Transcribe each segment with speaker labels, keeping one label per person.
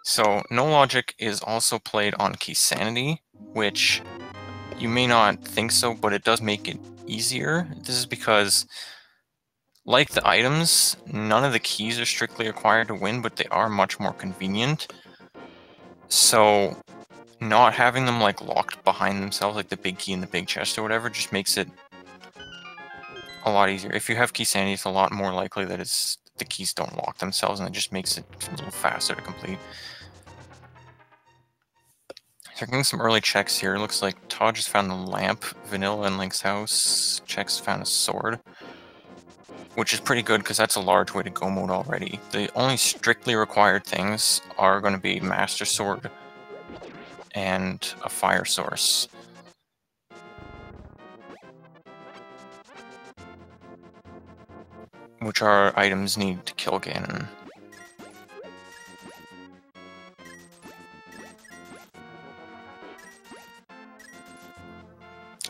Speaker 1: So no logic is also played on key sanity, which you may not think so, but it does make it easier. This is because, like the items, none of the keys are strictly required to win, but they are much more convenient. So not having them like locked behind themselves, like the big key and the big chest or whatever, just makes it a lot easier. If you have key sanity, it's a lot more likely that the keys don't lock themselves, and it just makes it a little faster to complete. So we're getting some early checks here. Looks like Todd just found the lamp, Vanilla in Link's house. Chex found a sword, which is pretty good because that's a large way to go mode already. The only strictly required things are going to be Master Sword and a fire source. Which are items needed to kill Ganon.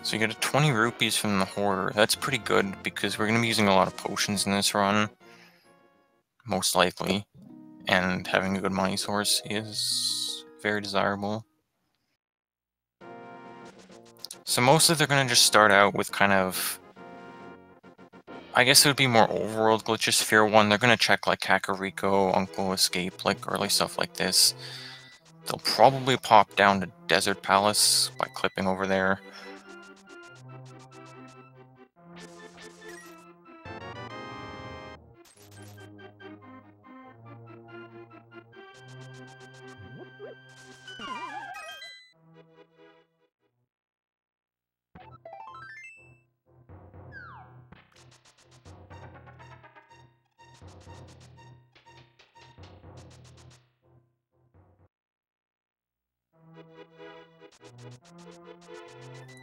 Speaker 1: So you get a 20 rupees from the Hoarder. That's pretty good because we're going to be using a lot of potions in this run. Most likely. And having a good money source is very desirable. So mostly they're going to just start out with kind of... I guess it would be more overworld glitches. Sphere 1, they're going to check like Kakariko, Uncle Escape, like early stuff like this. They'll probably pop down to Desert Palace by clipping over there.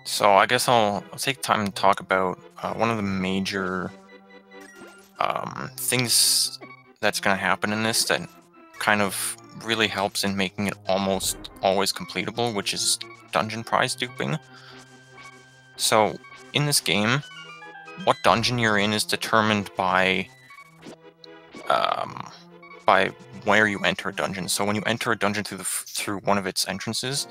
Speaker 1: So I guess I'll take time to talk about one of the major things that's going to happen in this that kind of really helps in making it almost always completable, which is dungeon prize duping. So in this game, what dungeon you're in is determined by where you enter a dungeon. So when you enter a dungeon through one of its entrances,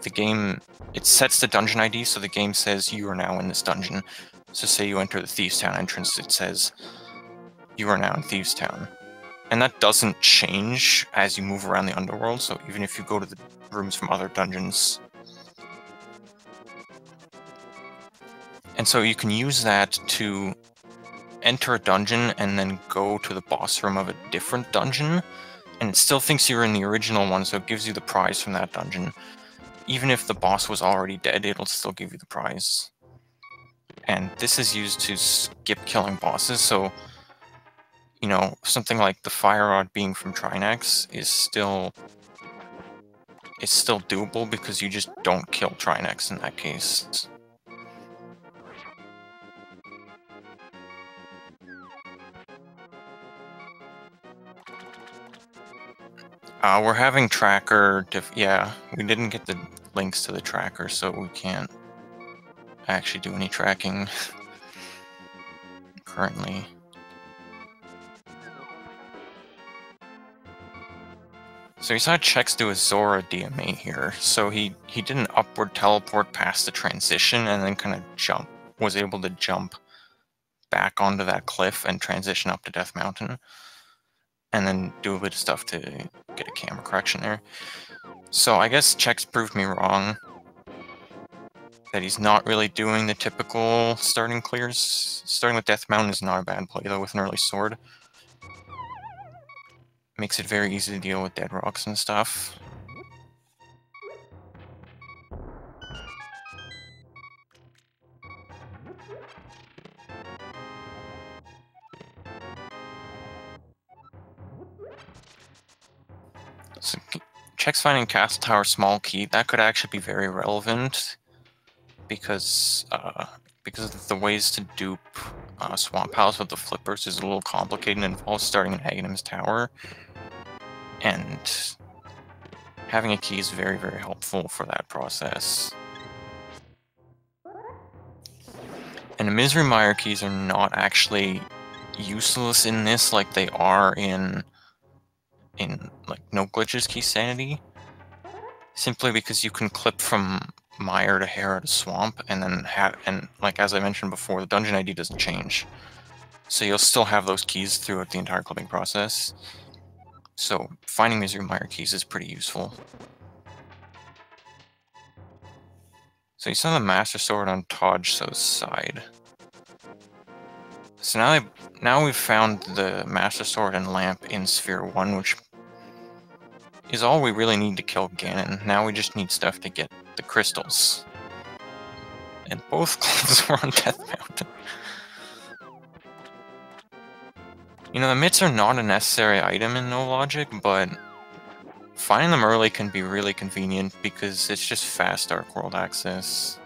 Speaker 1: the game, it sets the dungeon ID, so the game says you are now in this dungeon. So say you enter the Thieves Town entrance, it says you are now in Thieves Town. And that doesn't change as you move around the underworld, so even if you go to the rooms from other dungeons. And so you can use that to enter a dungeon and then go to the boss room of a different dungeon, and it still thinks you're in the original one, so it gives you the prize from that dungeon. Even if the boss was already dead, it'll still give you the prize. And this is used to skip killing bosses, so, you know, something like the Fire Rod being from Trinax is still doable because you just don't kill Trinax in that case. We're having tracker, yeah, we didn't get the links to the tracker, so we can't actually do any tracking currently. So we saw Chex do a Zora DMA here, so he did an upward teleport past the transition and then kind of was able to jump back onto that cliff and transition up to Death Mountain. And then do a bit of stuff to get a camera correction there. So I guess Chex proved me wrong. That he's not really doing the typical starting clears. Starting with Death Mountain is not a bad play, though, with an early sword. Makes it very easy to deal with dead rocks and stuff. So Chex finding Castle Tower small key, that could actually be very relevant because the ways to dupe Swamp Palace with the flippers is a little complicated and involves starting in Aghanim's Tower. And having a key is very, very helpful for that process. And the Misery Mire keys are not actually useless in this like they are in in like no glitches key sanity, simply because you can clip from mire to Hera to swamp, and then like as I mentioned before, the dungeon ID doesn't change, so you'll still have those keys throughout the entire clipping process. So finding Misery Mire keys is pretty useful. So you saw the Master Sword on Tojso's side. So now we've found the Master Sword and Lamp in Sphere 1, which is all we really need to kill Ganon. Now we just need stuff to get the crystals. And both clothes were on Death Mountain. You know, the mitts are not a necessary item in No Logic, but finding them early can be really convenient because it's just fast Dark World access.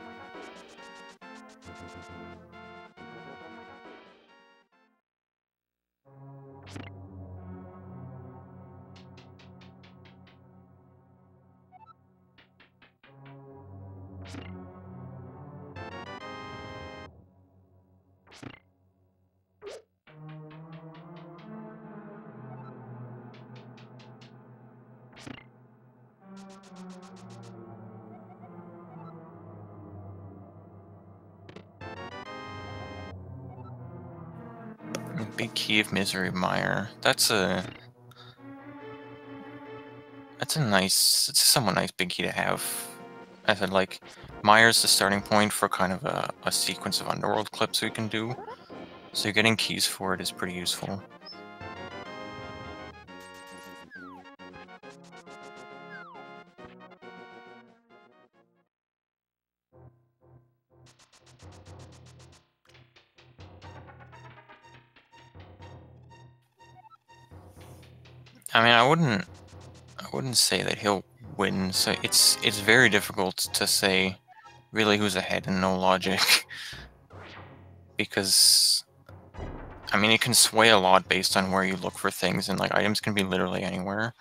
Speaker 1: Big Key of Misery Mire. That's a nice, it's a somewhat nice big key to have. I said, like, Mire's the starting point for kind of a sequence of underworld clips we can do. So getting keys for it is pretty useful. I mean, I wouldn't say that he'll win. So it's very difficult to say really who's ahead in No Logic because I mean it can sway a lot based on where you look for things, and like items can be literally anywhere.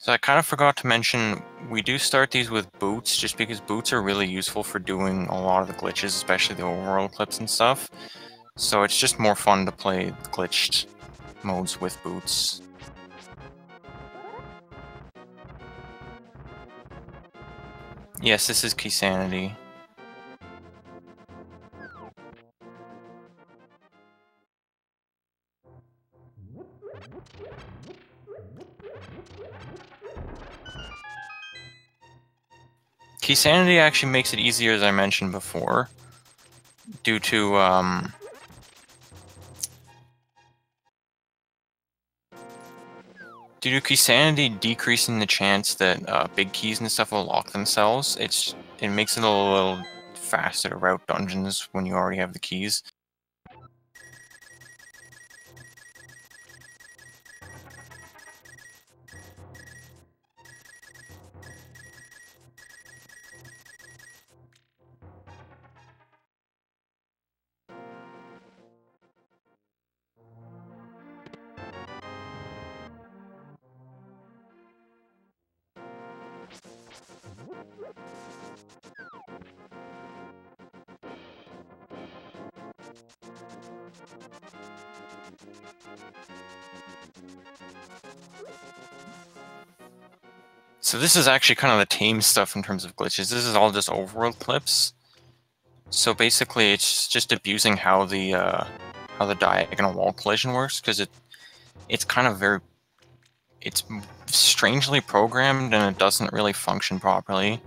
Speaker 1: So I kind of forgot to mention, we do start these with boots, just because boots are really useful for doing a lot of the glitches, especially the overworld clips and stuff. So it's just more fun to play glitched modes with boots. Yes, this is Key Sanity. Key Sanity actually makes it easier, as I mentioned before, due to Key Sanity decreasing the chance that big keys and stuff will lock themselves. It makes it a little faster to route dungeons when you already have the keys. So this is actually kind of the tame stuff in terms of glitches. This is all just overworld clips. So basically, it's just abusing how the diagonal wall collision works, because it's kind of it's strangely programmed and it doesn't really function properly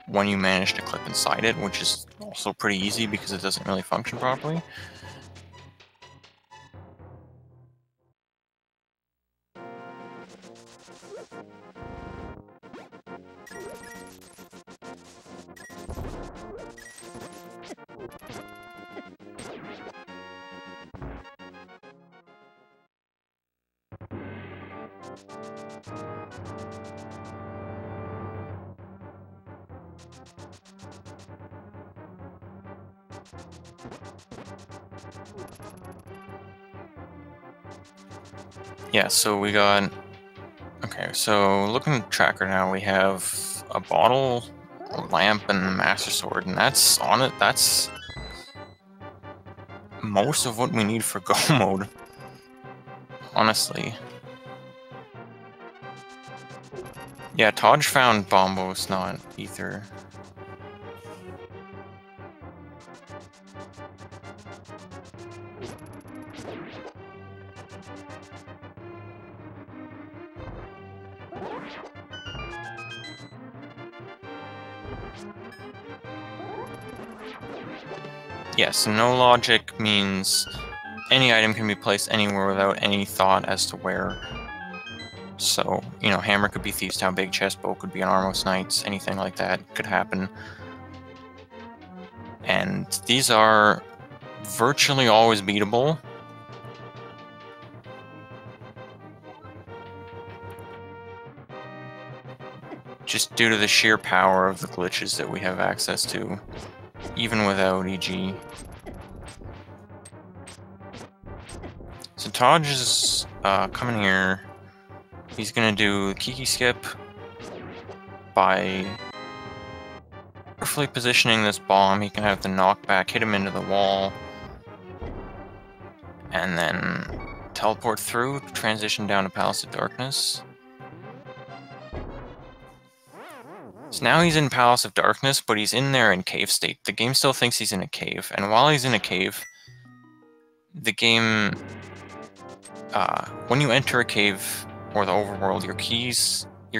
Speaker 1: when you manage to clip inside it, which is also pretty easy because it doesn't really function properly. Yeah, so we got... Okay, so looking at the tracker now, we have a bottle, a lamp, and a Master Sword, and that's on it. That's most of what we need for Go mode, honestly. Yeah, Taj found Bombos, not Ether. Yes, no logic means any item can be placed anywhere without any thought as to where. So, you know, hammer could be Thieves' Town, big chest, bow could be an Armos Knights, anything like that could happen. And these are virtually always beatable. Just due to the sheer power of the glitches that we have access to, even without EG. So Taj is coming here. He's gonna do Kiki Skip by carefully positioning this bomb. He can have the knockback, hit him into the wall, and then teleport through, transition down to Palace of Darkness. So now he's in Palace of Darkness, but he's in there in cave state. The game still thinks he's in a cave, and while he's in a cave, the game, when you enter a cave or the overworld, your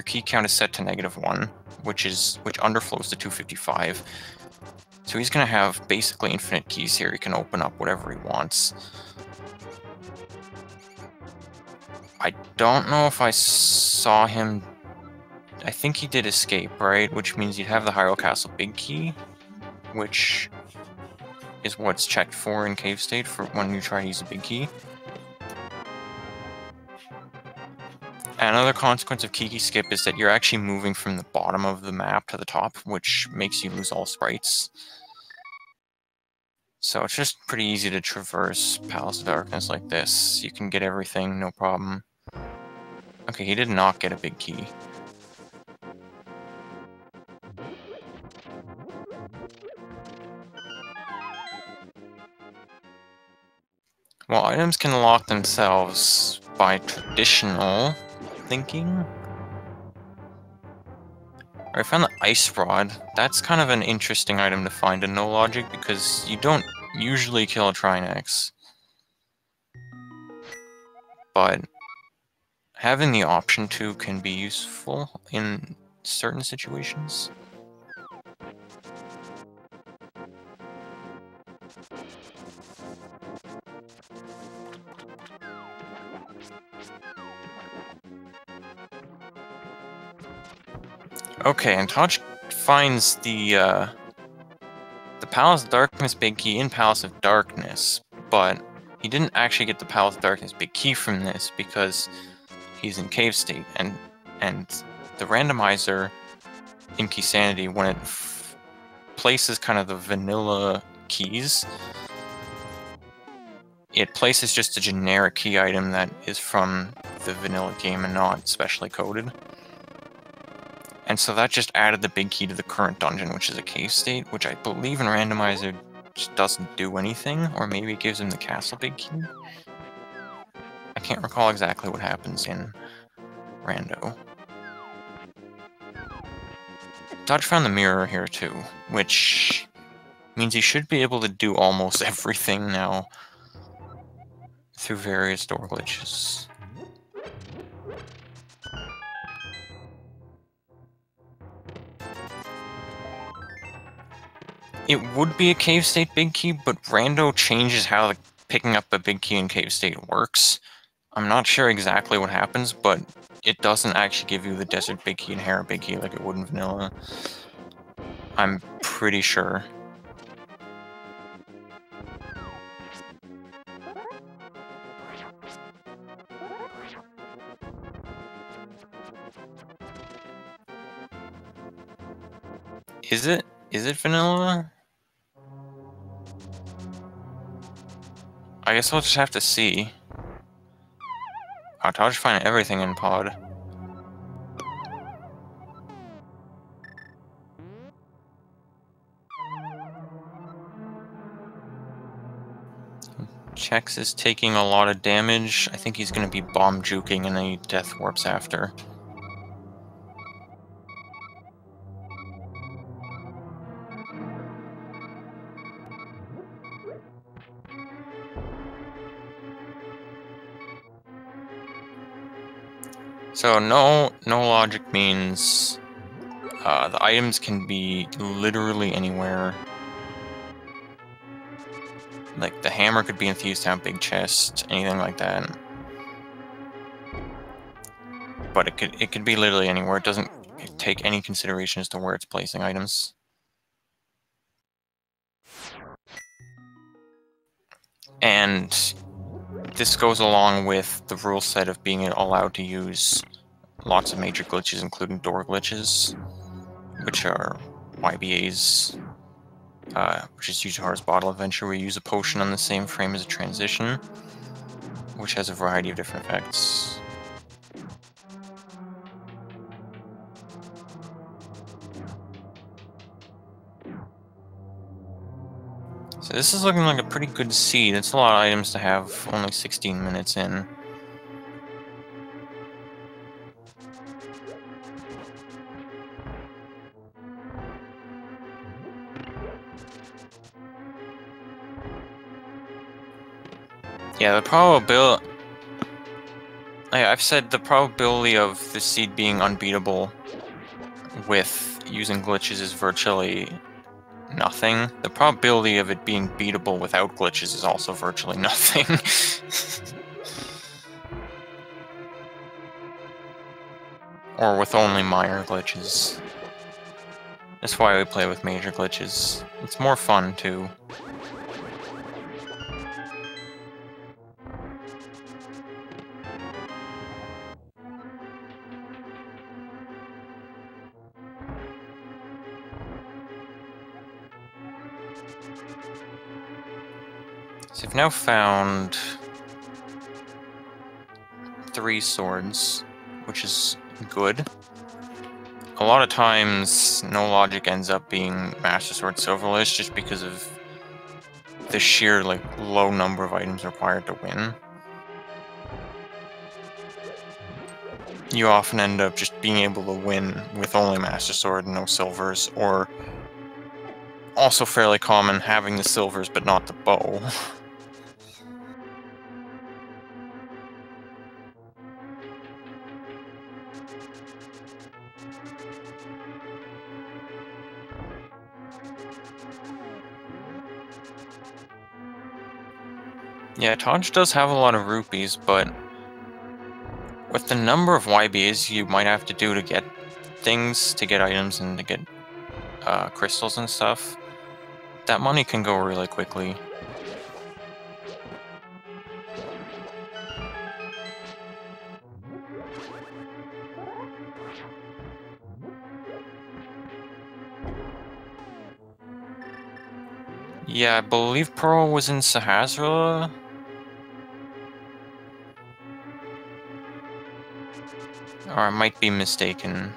Speaker 1: key count is set to -1, which underflows to 255. So he's gonna have basically infinite keys here. He can open up whatever he wants. I don't know if I saw him. I think he did escape, right? Which means you'd have the Hyrule Castle big key, which is what's checked for in cave state for when you try to use a big key. Another consequence of Kiki Skip is that you're actually moving from the bottom of the map to the top, which makes you lose all sprites. So it's just pretty easy to traverse Palace of Darkness like this. You can get everything, no problem. Okay, he did not get a big key. Well, items can lock themselves by traditional thinking. I found the Ice Rod. That's kind of an interesting item to find in no logic because you don't usually kill a Trinex. But having the option to can be useful in certain situations. Okay, and Taj finds the Palace of Darkness big key in Palace of Darkness, but he didn't actually get the Palace of Darkness big key from this because he's in cave state, and the randomizer in Key Sanity, when it places kind of the vanilla keys, it places just a generic key item that is from the vanilla game and not specially coded. And so that just added the big key to the current dungeon, which is a cave state, which I believe in Randomizer just doesn't do anything, or maybe it gives him the castle big key. I can't recall exactly what happens in Rando. Dodge found the mirror here too, which means he should be able to do almost everything now through various door glitches. It would be a cave state big key, but Rando changes how picking up a big key in cave state works. I'm not sure exactly what happens, but it doesn't actually give you the desert big key and Hera big key like it would in vanilla. I'm pretty sure. Is it? Is it vanilla? I guess we'll just have to see. I'll just find everything in pod. Chex is taking a lot of damage. I think he's going to be bomb juking and then he death warps after. So no logic means the items can be literally anywhere. Like the hammer could be in Thieves Town, big chest, anything like that. But it could be literally anywhere. It doesn't take any consideration as to where it's placing items. And this goes along with the rule set of being allowed to use lots of major glitches, including door glitches, which are YBAs, which is Yuzuharu's Bottle Adventure, where you use a potion on the same frame as a transition, which has a variety of different effects. So this is looking like a pretty good seed. It's a lot of items to have only 16 minutes in. Yeah, the probability... I've said the probability of the seed being unbeatable with using glitches is virtually nothing. The probability of it being beatable without glitches is also virtually nothing. Or with only minor glitches. That's why we play with major glitches. It's more fun, too. So I've now found 3 swords, which is good. A lot of times, no logic ends up being Master Sword Silverless just because of the sheer low number of items required to win. You often end up just being able to win with only Master Sword and no silvers, or also fairly common having the silvers but not the bow. Yeah, Tojso does have a lot of rupees, but with the number of YBs you might have to do to get things, to get items, and to get crystals and stuff, that money can go really quickly. Yeah, I believe Pearl was in Sahasra. Or I might be mistaken.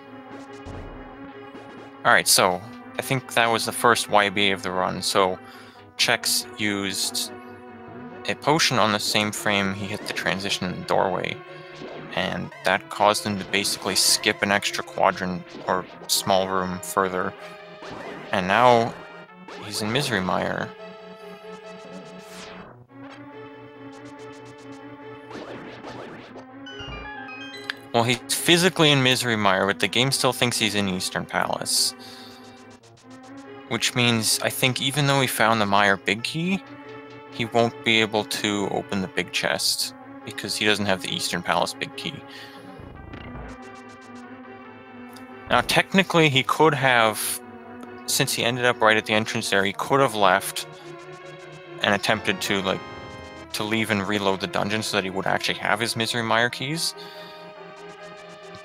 Speaker 1: Alright, so I think that was the first YB of the run. So Chex used a potion on the same frame he hit the transition in the doorway. And that caused him to basically skip an extra quadrant or small room further. And now he's in Misery Mire. Well, he's physically in Misery Mire, but the game still thinks he's in Eastern Palace. Which means, I think even though he found the Mire Big Key, he won't be able to open the big chest, because he doesn't have the Eastern Palace Big Key. Now, technically, he could have, since he ended up right at the entrance there, he could have left and attempted to, to leave and reload the dungeon so that he would actually have his Misery Mire keys.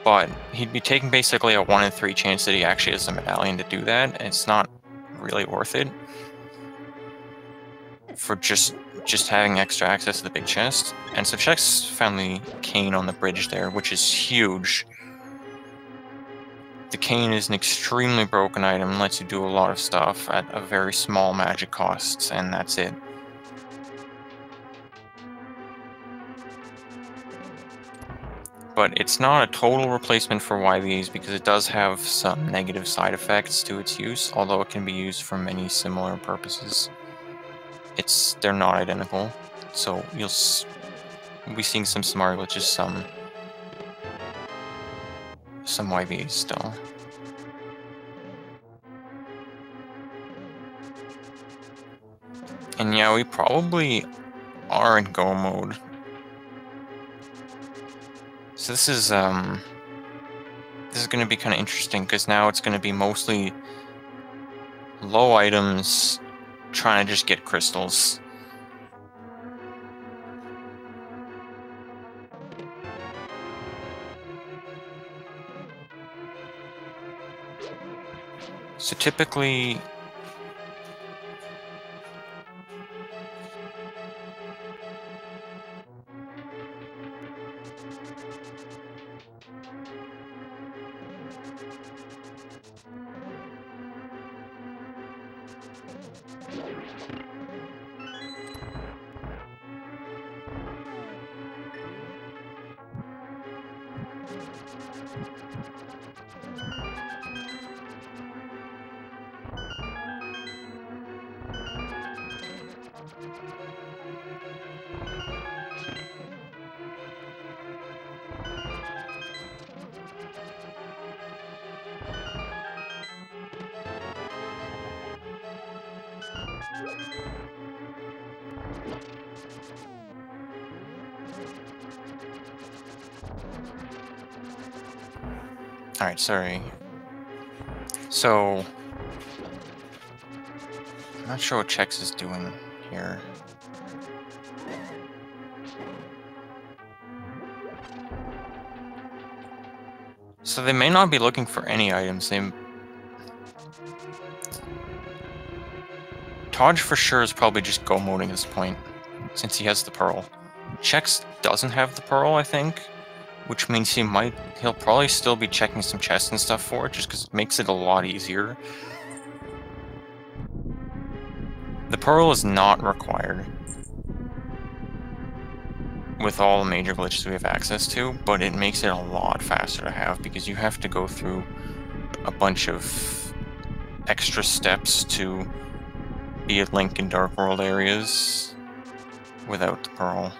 Speaker 1: but he'd be taking basically a 1 in 3 chance that he actually has a medallion to do that, and it's not really worth it for just having extra access to the big chest. And so Chex found the cane on the bridge there, which is huge. The cane is an extremely broken item, lets you do a lot of stuff at a very small magic cost, and that's it. But it's not a total replacement for YVs because it does have some negative side effects to its use, although it can be used for many similar purposes. They're not identical, so you'll be seeing some smart glitches, some YVs still. And yeah, we probably are in go mode. So this is going to be kind of interesting because now it's going to be mostly low items trying to just get crystals. So typically, alright, sorry. So, I'm not sure what Chex is doing here. So they may not be looking for any items. Taj for sure is probably just go moding at this point, since he has the pearl. Chex doesn't have the pearl, I think, which means he'll probably still be checking some chests and stuff for it, just because it makes it a lot easier. The pearl is not required with all the major glitches we have access to, but it makes it a lot faster to have because you have to go through a bunch of extra steps to be at Link in Dark World areas without the pearl.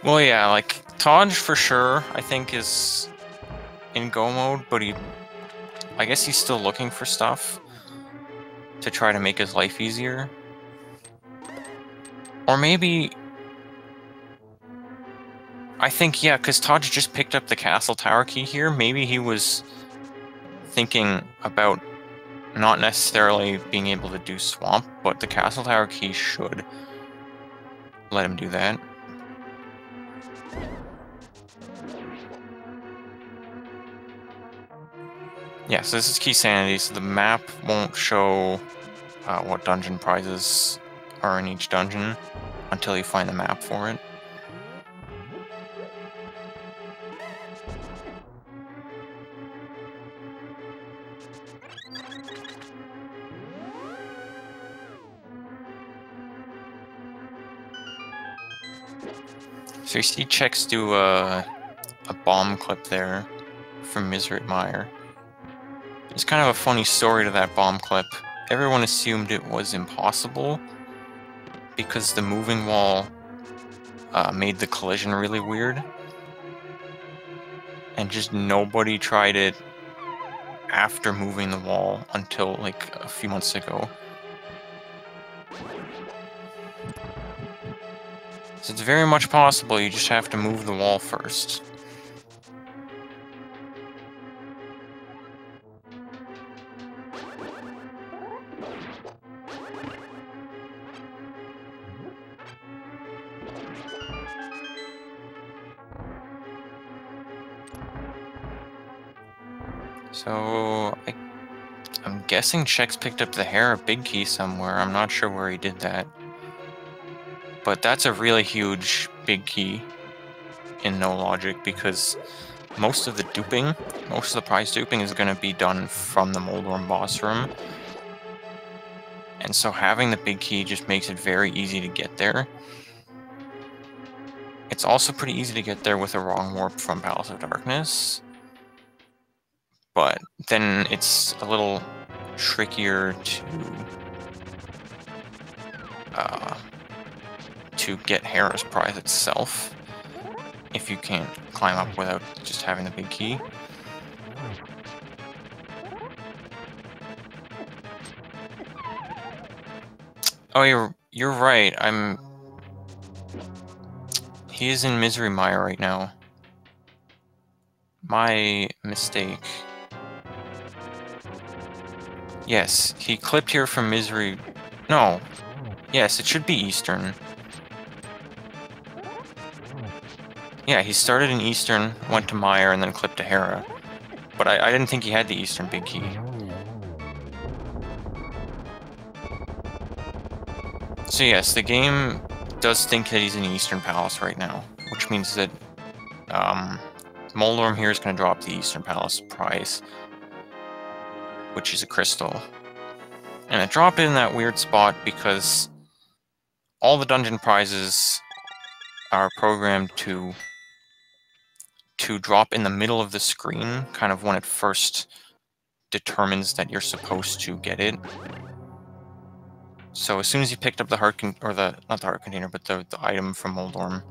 Speaker 1: Well, yeah, like, Taj for sure, I think, is in go mode, but I guess he's still looking for stuff to try to make his life easier. Or maybe, I think, yeah, because Taj just picked up the castle tower key here, maybe he was thinking about not necessarily being able to do Swamp, but the castle tower key should let him do that. Yeah, so this is Key Sanity, so the map won't show what dungeon prizes are in each dungeon until you find the map for it. So you see Chex do a bomb clip there from Misery Mire. There's kind of a funny story to that bomb clip. Everyone assumed it was impossible because the moving wall made the collision really weird. And just nobody tried it after moving the wall until like a few months ago. So it's very much possible, you just have to move the wall first. So I'm guessing Chex picked up the Hera big key somewhere. I'm not sure where he did that. But that's a really huge big key in no logic, because most of the duping, most of the prize duping is going to be done from the Moldworm boss room. And so having the big key just makes it very easy to get there. It's also pretty easy to get there with a wrong warp from Palace of Darkness. But then it's a little trickier to get Hera's prize itself if you can't climb up without just having the big key. Oh, you're right. He is in Misery Mire right now. My mistake. Yes, he clipped here from Misery. No. Yes, it should be Eastern. Yeah, he started in Eastern, went to Mire, and then clipped to Hera. But I didn't think he had the Eastern big key. So yes, the game does think that he's in Eastern Palace right now, which means that Moldworm here is going to drop the Eastern Palace prize, which is a crystal. And it dropped it in that weird spot because all the dungeon prizes are programmed to drop in the middle of the screen, kind of when it first determines that you're supposed to get it. So as soon as you picked up the heart not the heart container, but the item from Moldworm,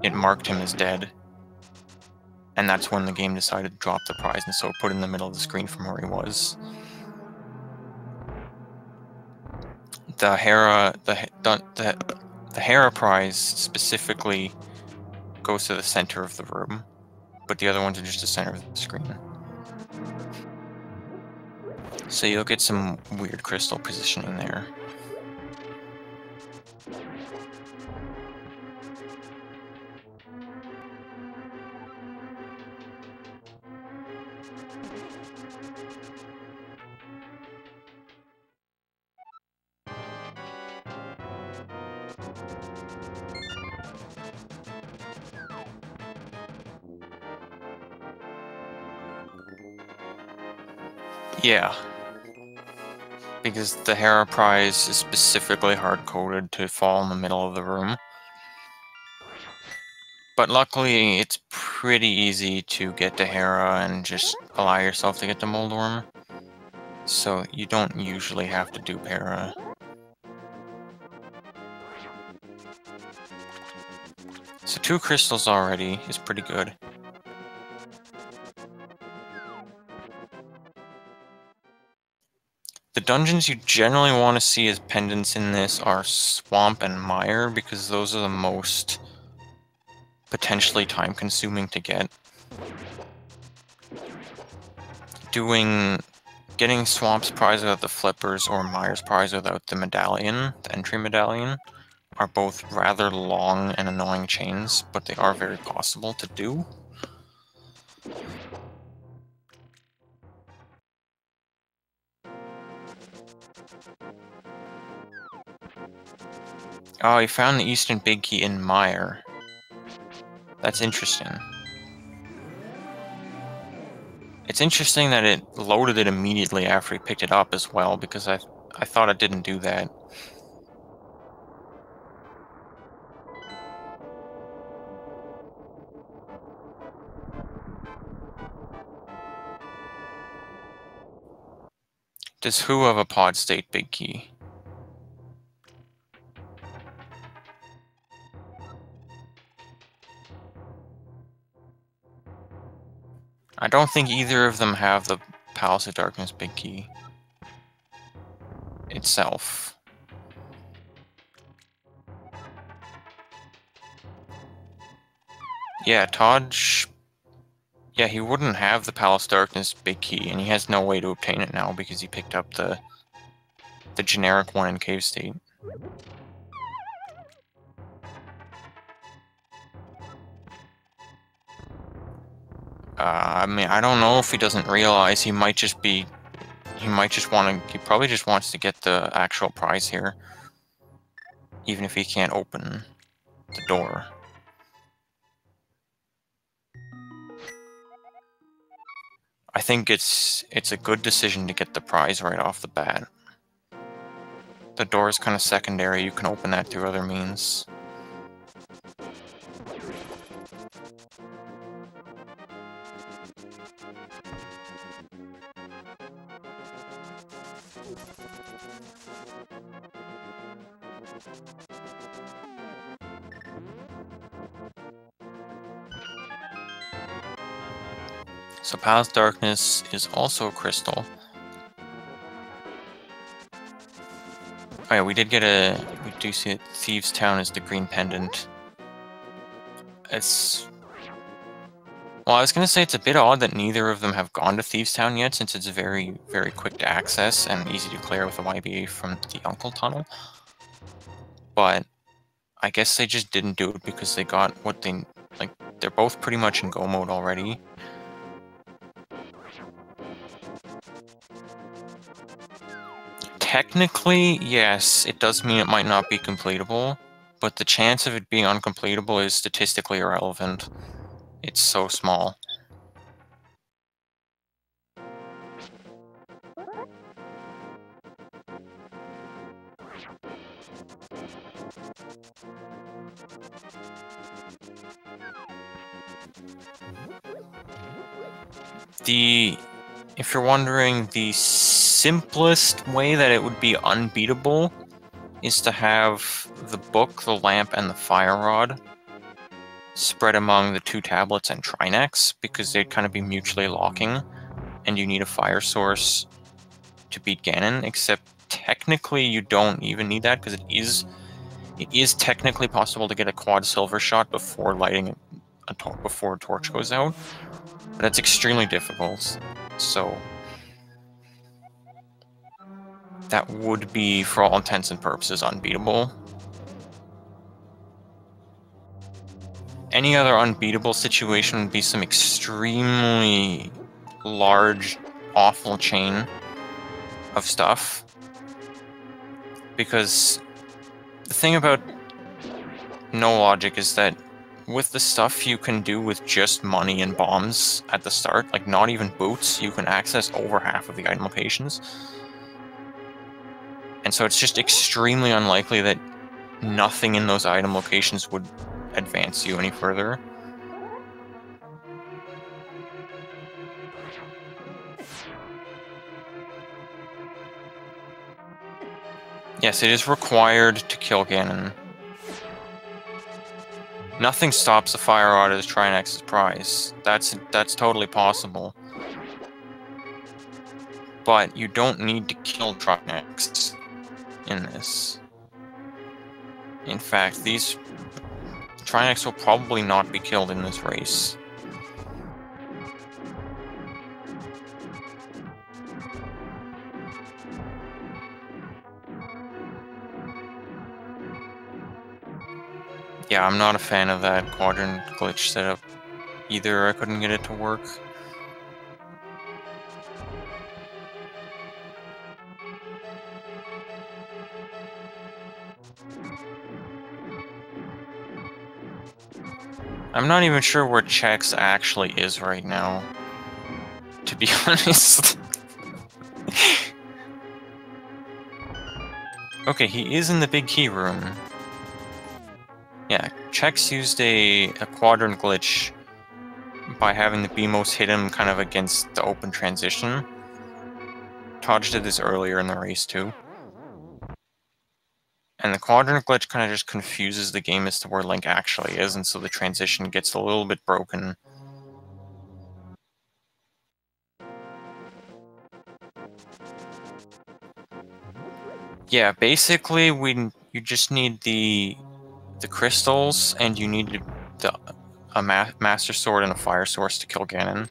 Speaker 1: it marked him as dead. And that's when the game decided to drop the prize, and so it put it in the middle of the screen from where he was. The Hera prize specifically goes to the center of the room, but the other ones are just the center of the screen. So you'll get some weird crystal positioning there. Yeah. Because the Hera prize is specifically hard-coded to fall in the middle of the room. But luckily, it's pretty easy to get to Hera and just allow yourself to get to Moldworm. So you don't usually have to dupe Hera. So 2 crystals already is pretty good. The dungeons you generally want to see as pendants in this are Swamp and Mire, because those are the most potentially time-consuming to get. Getting Swamp's prize without the flippers or Mire's prize without the medallion, the entry medallion, are both rather long and annoying chains, but they are very possible to do. Oh, he found the Eastern Big Key in Mire. That's interesting. It's interesting that it loaded it immediately after he picked it up as well, because I thought it didn't do that. Does who have a pod state big key? I don't think either of them have the Palace of Darkness big key itself. Yeah, Todge... Yeah, he wouldn't have the Palace of Darkness big key, and he has no way to obtain it now because he picked up the generic one in Cave State. I mean, I don't know if he doesn't realize he might just be... He probably just wants to get the actual prize here. Even if he can't open the door. I think it's a good decision to get the prize right off the bat. The door is kind of secondary, you can open that through other means. So Palace Darkness is also a crystal. Oh yeah, we do see that Thieves' Town is the green pendant. It's... Well, I was gonna say it's a bit odd that neither of them have gone to Thieves' Town yet, since it's very, very quick to access and easy to clear with a YBA from the Uncle Tunnel. But I guess they just didn't do it because they got what they... Like, they're both pretty much in go mode already. Technically, yes, it does mean it might not be completable, but the chance of it being uncompletable is statistically irrelevant. It's so small. If you're wondering, the simplest way that it would be unbeatable is to have the book, the lamp, and the fire rod spread among the 2 tablets and Trinex, because they'd kind of be mutually locking, and you need a fire source to beat Ganon, except technically you don't even need that, because it is technically possible to get a quad silver shot before lighting before a torch goes out, but that's extremely difficult, so that would be, for all intents and purposes, unbeatable. Any other unbeatable situation would be some extremely large, awful chain of stuff. Because the thing about no logic is that with the stuff you can do with just money and bombs at the start, like not even boots, you can access over half of the item locations. And so it's just extremely unlikely that nothing in those item locations would advance you any further. Yes, it is required to kill Ganon. Nothing stops the fire rod as Trinex's prize. That's totally possible. But you don't need to kill Trinex in this. In fact, these Trinex will probably not be killed in this race. Yeah, I'm not a fan of that quadrant glitch setup either. I couldn't get it to work. I'm not even sure where Chex actually is right now, to be honest. Okay, he is in the big key room. Yeah, Chex used a quadrant glitch by having the BMOS hit him kind of against the open transition. Taj did this earlier in the race too. And the quadrant glitch kind of just confuses the game as to where Link actually is, and so the transition gets a little bit broken. Yeah, basically you just need the crystals, and you need a Master Sword and a Fire Source to kill Ganon.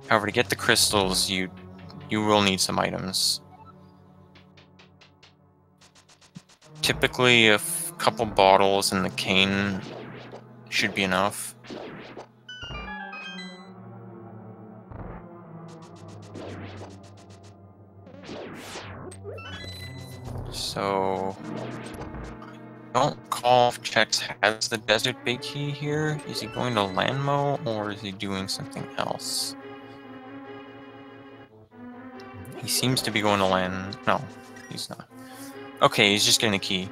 Speaker 1: However, to get the crystals, you will need some items. Typically, a couple bottles and the cane should be enough. So I don't recall if Chex has the desert big key here. Is he going to Landmo or is he doing something else? He seems to be going to land. No, he's not. Okay, he's just getting a key.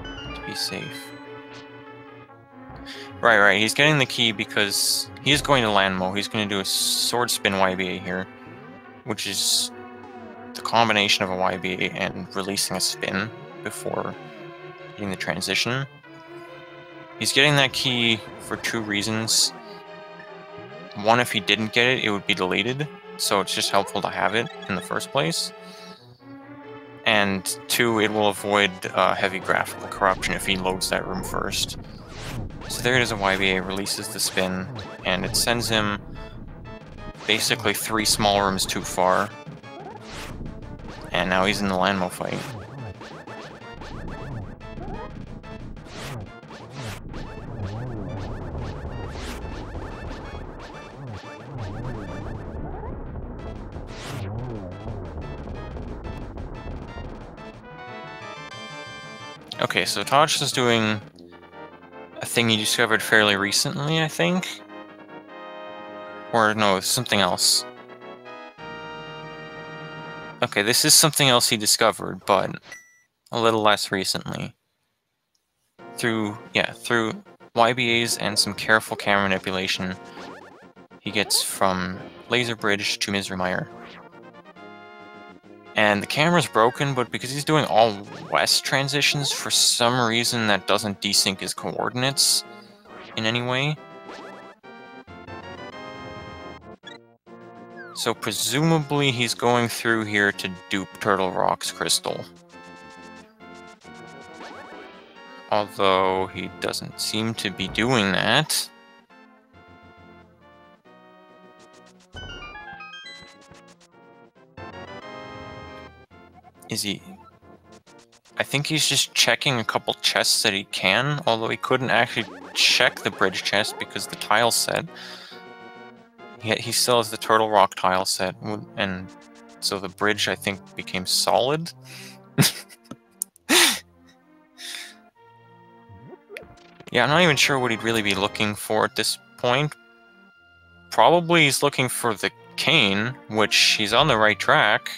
Speaker 1: To be safe. Right, he's getting the key because he's going to Landmo. He's going to do a sword spin YBA here, which is the combination of a YBA and releasing a spin before getting the transition. He's getting that key for two reasons. One, if he didn't get it, it would be deleted, so it's just helpful to have it in the first place. And two, it will avoid heavy graphical corruption if he loads that room first. So there it is, a YBA releases the spin, and it sends him basically 3 small rooms too far. And now he's in the Landmo fight. Okay, so Tojso is doing a thing he discovered fairly recently, I think? Or no, it's something else. Okay, this is something else he discovered, but a little less recently. Through YBAs and some careful camera manipulation, he gets from Laser Bridge to Misermire. And the camera's broken, but because he's doing all west transitions, for some reason that doesn't desync his coordinates in any way. So presumably he's going through here to dupe Turtle Rock's crystal. Although he doesn't seem to be doing that. Is he... I think he's just checking a couple chests that he can, although he couldn't actually check the bridge chest because the tile set. He still has the Turtle Rock tile set, and so the bridge, I think, became solid. Yeah, I'm not even sure what he'd really be looking for at this point. Probably he's looking for the cane, which he's on the right track.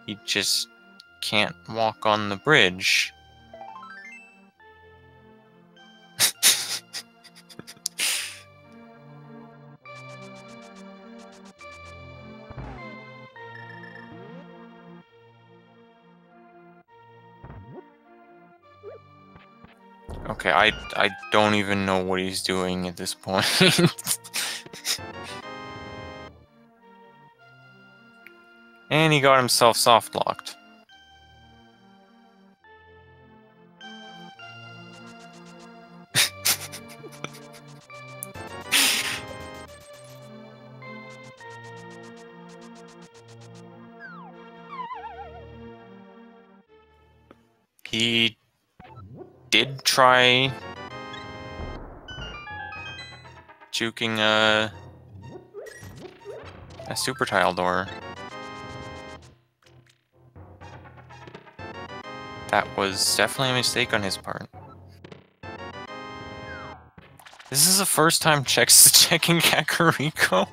Speaker 1: He just can't walk on the bridge. Okay, I don't even know what he's doing at this point. And he got himself soft-locked. He did try juking a super tile door. That was definitely a mistake on his part. This is the first time Chex is checking Kakariko.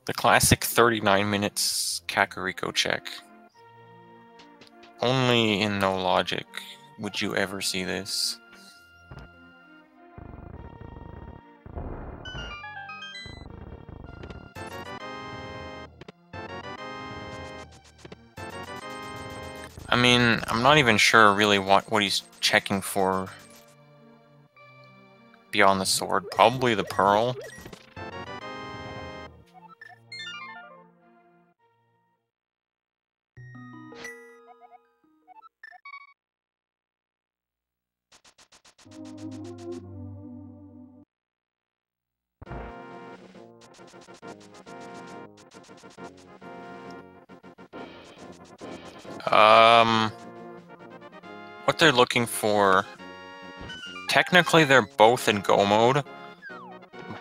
Speaker 1: The classic 39 minutes Kakariko check. Only in No Logic would you ever see this. I mean, I'm not even sure really what he's checking for beyond the sword. Probably the pearl. What they're looking for... Technically, they're both in go mode,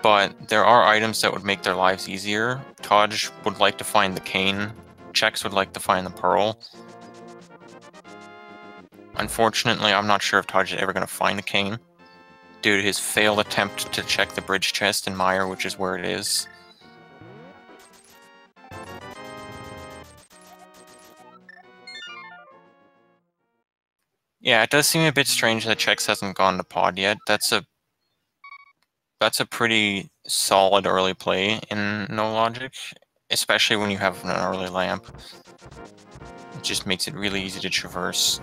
Speaker 1: but there are items that would make their lives easier. Todge would like to find the cane. Chex would like to find the pearl. Unfortunately, I'm not sure if Todge is ever going to find the cane due to his failed attempt to check the bridge chest in Mire, which is where it is. Yeah, it does seem a bit strange that Chex hasn't gone to pod yet. That's a pretty solid early play in No Logic, especially when you have an early lamp. It just makes it really easy to traverse.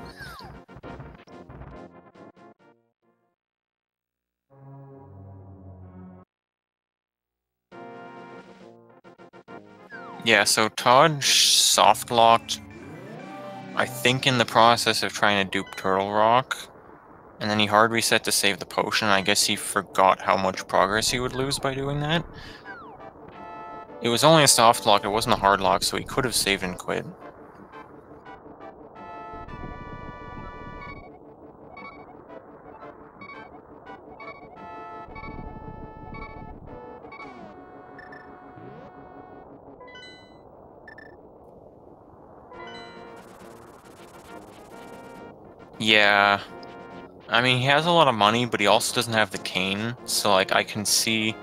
Speaker 1: Yeah, so Todge soft-locked, I think in the process of trying to dupe Turtle Rock, and then he hard reset to save the potion. I guess he forgot how much progress he would lose by doing that. It was only a soft lock, it wasn't a hard lock, so he could have saved and quit. Yeah, I mean, he has a lot of money, but he also doesn't have the cane, so, like, I can see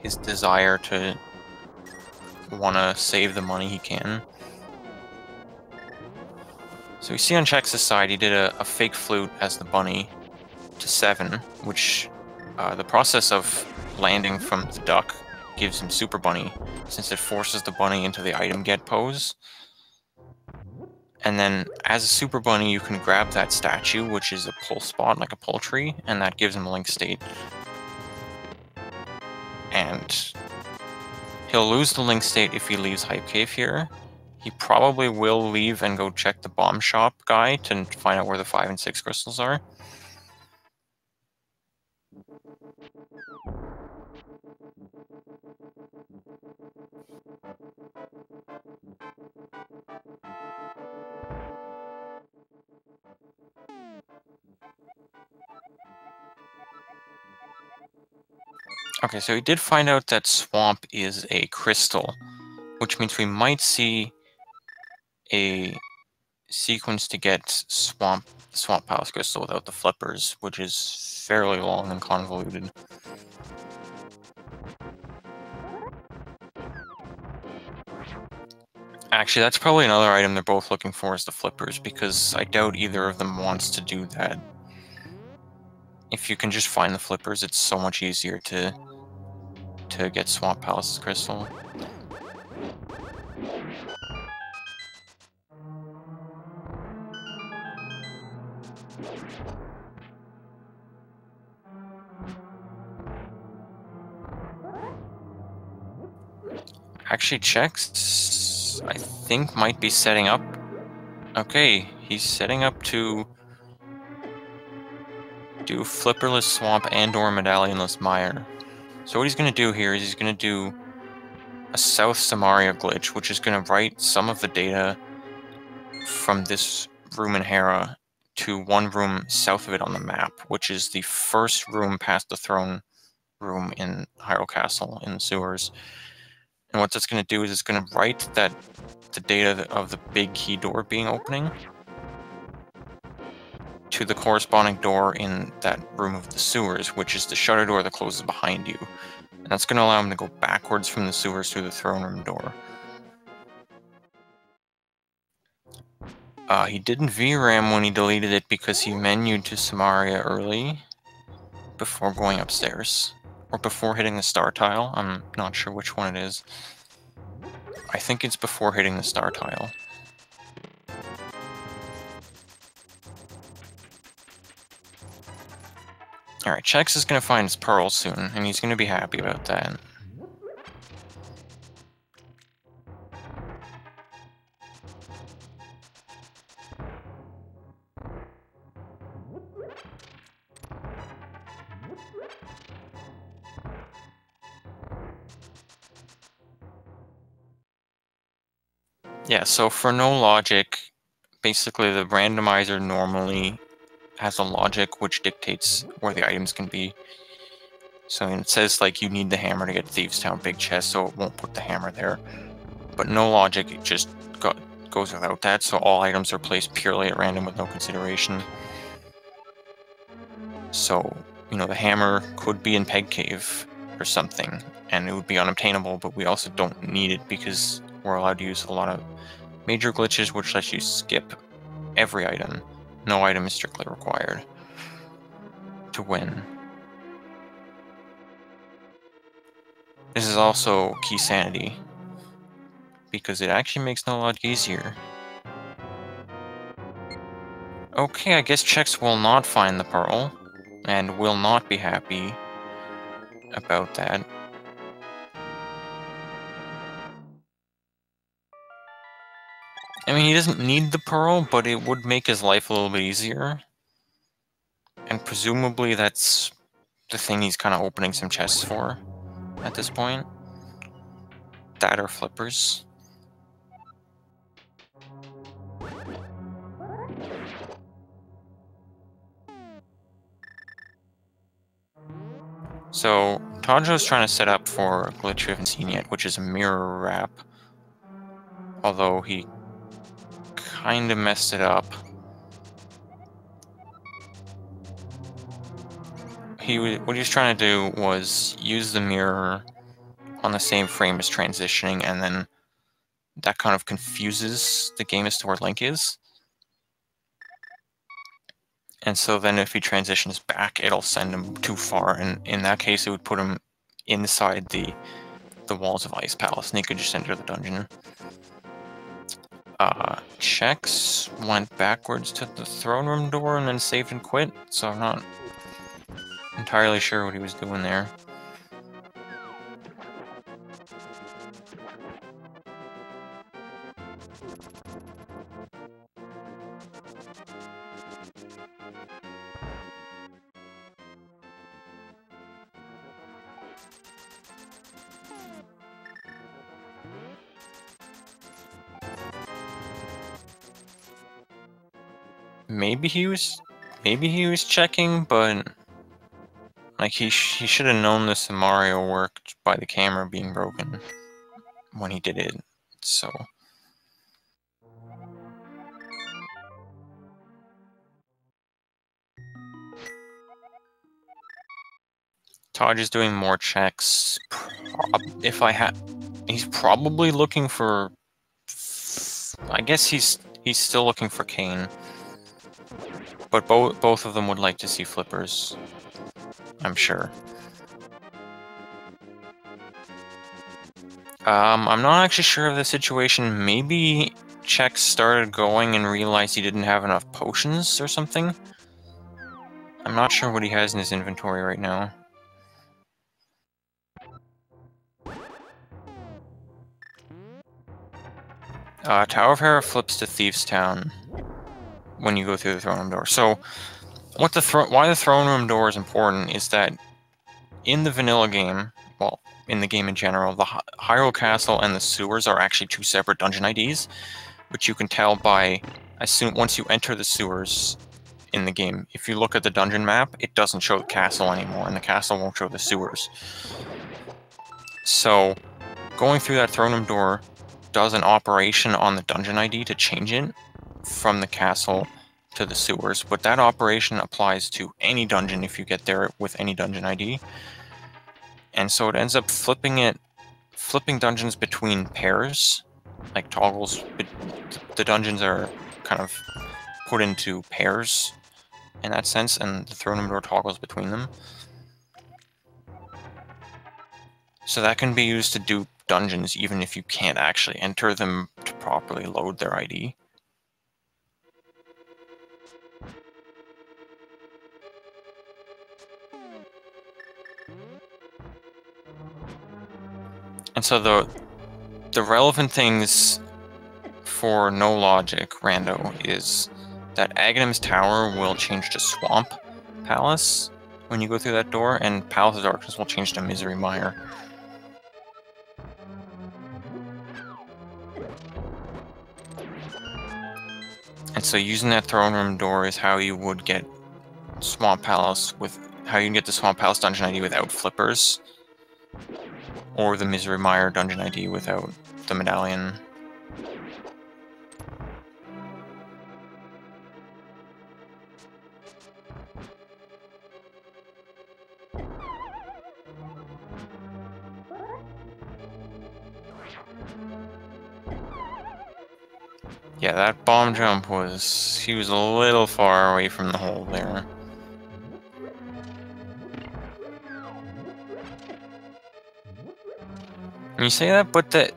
Speaker 1: his desire to want to save the money he can. So we see on Chex's side, he did a fake flute as the bunny to 7, which the process of landing from the duck gives him Super Bunny, since it forces the bunny into the item get pose. And then, as a Super Bunny, you can grab that statue, which is a pull spot, like a pull tree, and that gives him a link state. And he'll lose the link state if he leaves Hype Cave here. He probably will leave and go check the bomb shop guy to find out where the 5 and 6 crystals are. Okay, so he did find out that Swamp is a crystal, which means we might see a sequence to get Swamp Palace Crystal without the flippers, which is fairly long and convoluted. Actually, that's probably another item they're both looking for is the flippers, because I doubt either of them wants to do that. If you can just find the flippers, it's so much easier to get Swamp Palace's crystal. Actually, Chex, I think, might be setting up. Okay, he's setting up to do Flipperless Swamp and/or Medallionless Mire. So what he's going to do here is he's going to do a South Samaria glitch, which is going to write some of the data from this room in Hera to one room south of it on the map, which is the first room past the throne room in Hyrule Castle in the sewers. And what that's going to do is it's going to write that the data of the big key door being opening to the corresponding door in that room of the sewers, which is the shutter door that closes behind you. And that's going to allow him to go backwards from the sewers through the throne room door. He didn't VRAM when he deleted it because he menued to Samaria early before going upstairs. Or before hitting the star tile. I'm not sure which one it is. I think it's before hitting the star tile. Alright, Chex is going to find his pearl soon, and he's going to be happy about that. Yeah, so for no logic, basically the randomizer normally has a logic which dictates where the items can be. So it says like you need the hammer to get Thieves Town big chest, so it won't put the hammer there. But no logic, it just goes without that, so all items are placed purely at random with no consideration. So, you know, the hammer could be in Peg Cave or something, and it would be unobtainable, but we also don't need it because we're allowed to use a lot of major glitches, which lets you skip every item. No item is strictly required to win. This is also key sanity, because it actually makes no logic easier. Okay, I guess Chex will not find the pearl, and will not be happy about that. I mean, he doesn't need the pearl, but it would make his life a little bit easier. And presumably that's the thing he's kind of opening some chests for at this point. That or flippers. So, Tojso's trying to set up for a glitch we haven't seen yet, which is a mirror wrap. Although he kind of messed it up. What he was trying to do was use the mirror on the same frame as transitioning, and then that kind of confuses the game as to where Link is. And so then if he transitions back, it'll send him too far, and in that case it would put him inside the walls of Ice Palace, and he could just enter the dungeon. Chex went backwards to the throne room door and then saved and quit, so I'm not entirely sure what he was doing there. Maybe he was checking, but like he should have known the scenario worked by the camera being broken when he did it. So Taj is doing more checks. He's probably looking for. I guess he's still looking for Kane. But both of them would like to see flippers, I'm sure. I'm not actually sure of the situation. Maybe Chex started going and realized he didn't have enough potions or something. I'm not sure what he has in his inventory right now. Tower of Hera flips to Thieves Town when you go through the throne room door. So, why the throne room door is important is that in the vanilla game, well, in the game in general, the Hyrule Castle and the sewers are actually two separate dungeon IDs, which you can tell by once you enter the sewers in the game. If you look at the dungeon map, it doesn't show the castle anymore, and the castle won't show the sewers. So, going through that throne room door does an operation on the dungeon ID to change it from the castle to the sewers, but that operation applies to any dungeon if you get there with any dungeon ID. And so it ends up flipping dungeons between pairs, like toggles. The dungeons are kind of put into pairs in that sense, and the throne room door toggles between them. So that can be used to dupe dungeons even if you can't actually enter them to properly load their ID. And so the relevant things for no logic, Rando, is that Aghanim's Tower will change to Swamp Palace when you go through that door, and Palace of Darkness will change to Misery Mire. And so using that throne room door is how you would get Swamp Palace how you can get the Swamp Palace dungeon ID without flippers, or the Misery Mire dungeon ID without the medallion. Yeah, that bomb jump was... he was a little far away from the hole there. And you say that, but the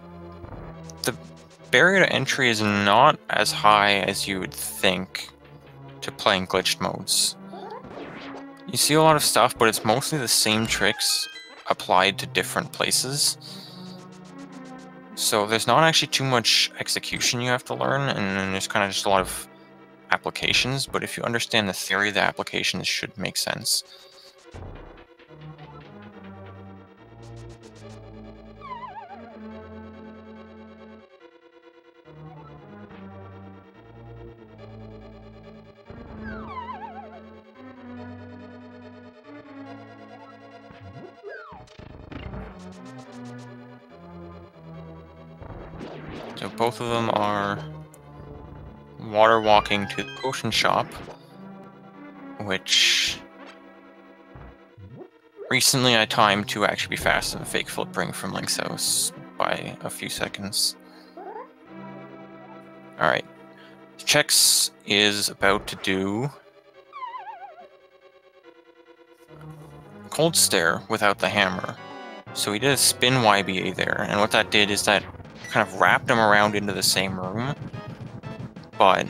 Speaker 1: barrier to entry is not as high as you would think to playing glitched modes. You see a lot of stuff, but it's mostly the same tricks applied to different places. So there's not actually too much execution you have to learn, and then there's kind of just a lot of applications, but if you understand the theory, the applications should make sense. So both of them are water walking to the potion shop, which recently I timed to actually be faster than fake flippering from Link's house by a few seconds. Alright, Chex is about to do Cold Stare without the hammer. So he did a spin YBA there, and what that did is that kind of wrapped him around into the same room, but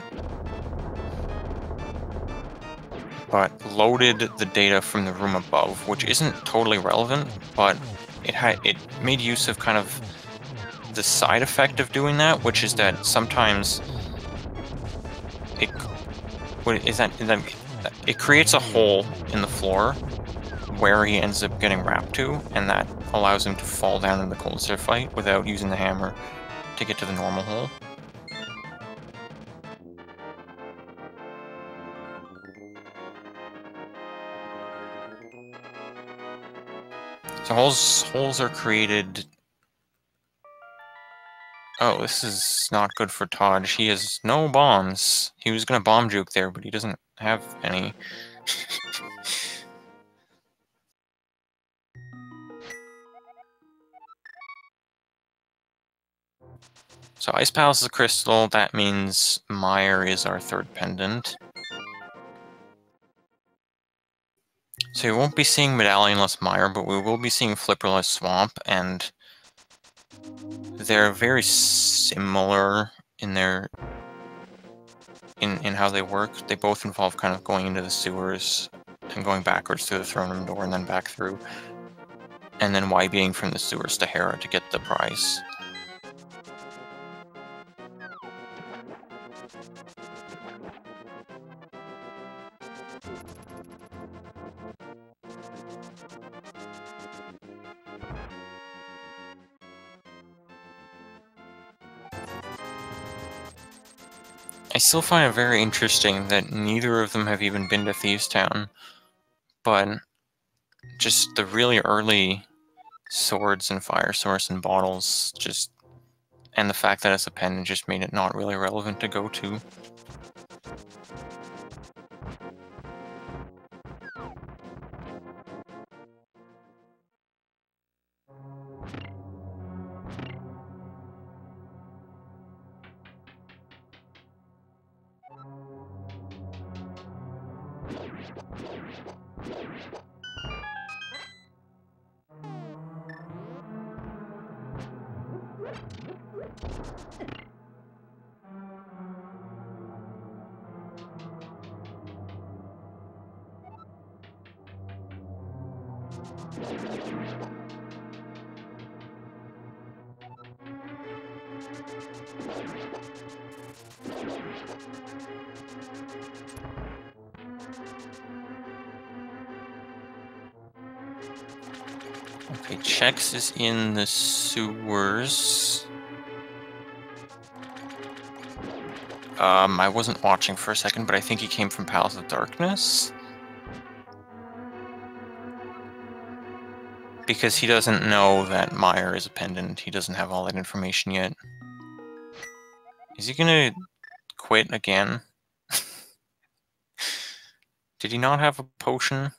Speaker 1: loaded the data from the room above, which isn't totally relevant, but it made use of kind of the side effect of doing that, which is that sometimes it creates a hole in the floor where he ends up getting wrapped to, and that allows him to fall down in the Cold Stare fight without using the hammer to get to the normal hole. So holes are created... Oh, this is not good for Taj. He has no bombs. He was gonna bomb juke there, but he doesn't have any. So Ice Palace is a crystal. That means Mire is our third pendant. So we won't be seeing Medallionless Mire, but we will be seeing Flipperless Swamp, and they're very similar in their in how they work. They both involve kind of going into the sewers and going backwards through the throne room door and then back through, and then YBing from the sewers to Hera to get the prize. I still find it very interesting that neither of them have even been to Thieves Town, but just the really early swords and fire source and bottles, and the fact that it's a pendant just made it not really relevant to go to. Okay, Chex is in the sewers. I wasn't watching for a second, but I think he came from Palace of Darkness. Because he doesn't know that Meyer is a pendant. He doesn't have all that information yet. Is he gonna quit again? Did he not have a potion?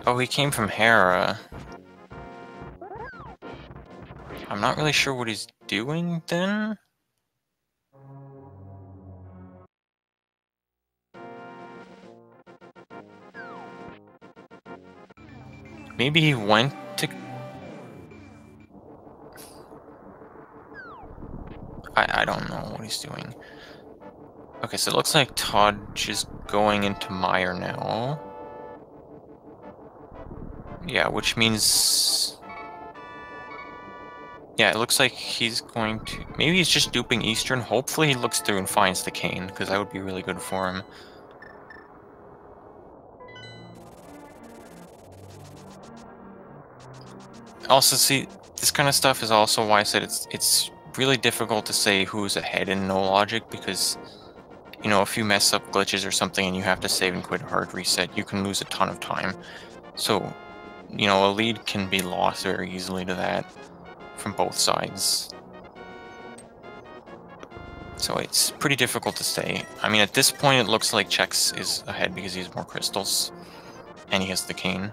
Speaker 1: Oh, he came from Hera. I'm not really sure what he's doing then. Maybe he went to... I don't know what he's doing. Okay, so it looks like Todd is going into Meyer now. Yeah, which means... Yeah, it looks like he's going to... Maybe he's just duping Eastern. Hopefully he looks through and finds the cane, because that would be really good for him. Also, see, this kind of stuff is also why I said it's really difficult to say who's ahead in no logic, because, you know, if you mess up glitches or something and you have to save and quit a hard reset, you can lose a ton of time. So, you know, a lead can be lost very easily to that from both sides. So it's pretty difficult to say. I mean, at this point, it looks like Chex is ahead because he has more crystals, and he has the cane.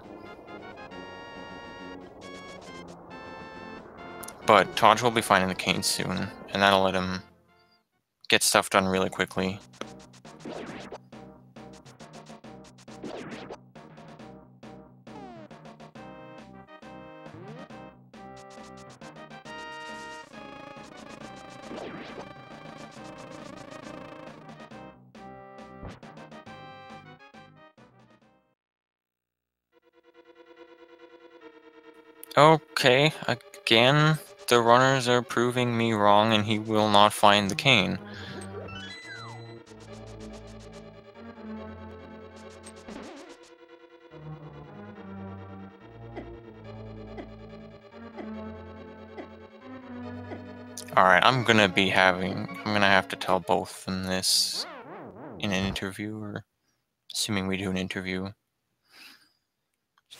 Speaker 1: But Taj will be finding the cane soon, and that'll let him get stuff done really quickly. Okay, again, the runners are proving me wrong, and he will not find the cane. Alright, I'm gonna have to tell both of them this in an interview, or assuming we do an interview.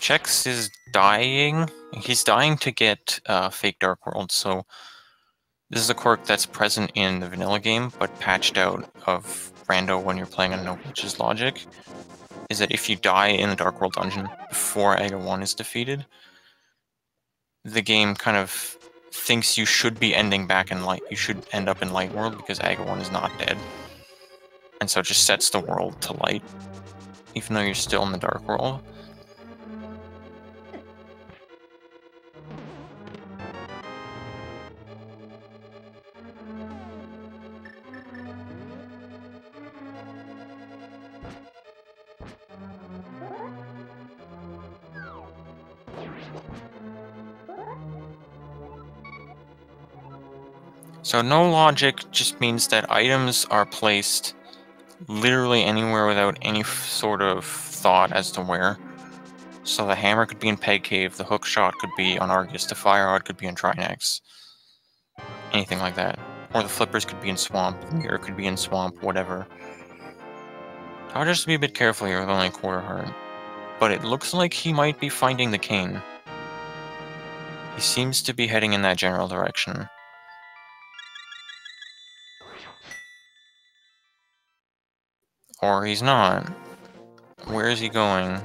Speaker 1: Chex is dying. He's dying to get Fake Dark World, so this is a quirk that's present in the vanilla game, but patched out of Rando when you're playing on No Glitches logic, is that if you die in the Dark World dungeon before Aga 1 is defeated, the game kind of thinks you should be ending back in Light. You should end up in Light World because Aga 1 is not dead. And so it just sets the world to light, even though you're still in the Dark World. So no logic just means that items are placed literally anywhere without any sort of thought as to where. So the hammer could be in Peg Cave, the hook shot could be on Argus, the fire rod could be on Trinex. Anything like that. Or the flippers could be in Swamp, the mirror could be in Swamp, whatever. I'll just be a bit careful here with only a quarter heart. But it looks like he might be finding the cane. He seems to be heading in that general direction. Or he's not. Where is he going?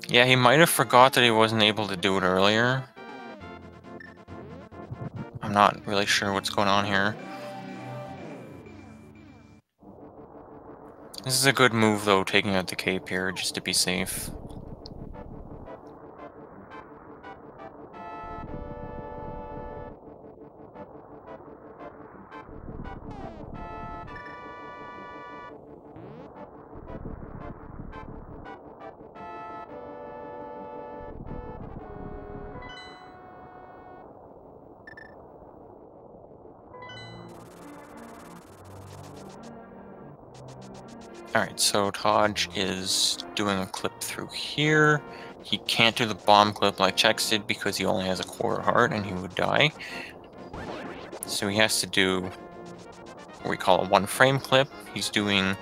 Speaker 1: Yeah, he might have forgot that he wasn't able to do it earlier. I'm not really sure what's going on here. This is a good move, though, taking out the cape here, just to be safe. Alright, so Taj is doing a clip through here. He can't do the bomb clip like Chex did because he only has a quarter heart and he would die. So he has to do what we call a one-frame clip. He's doing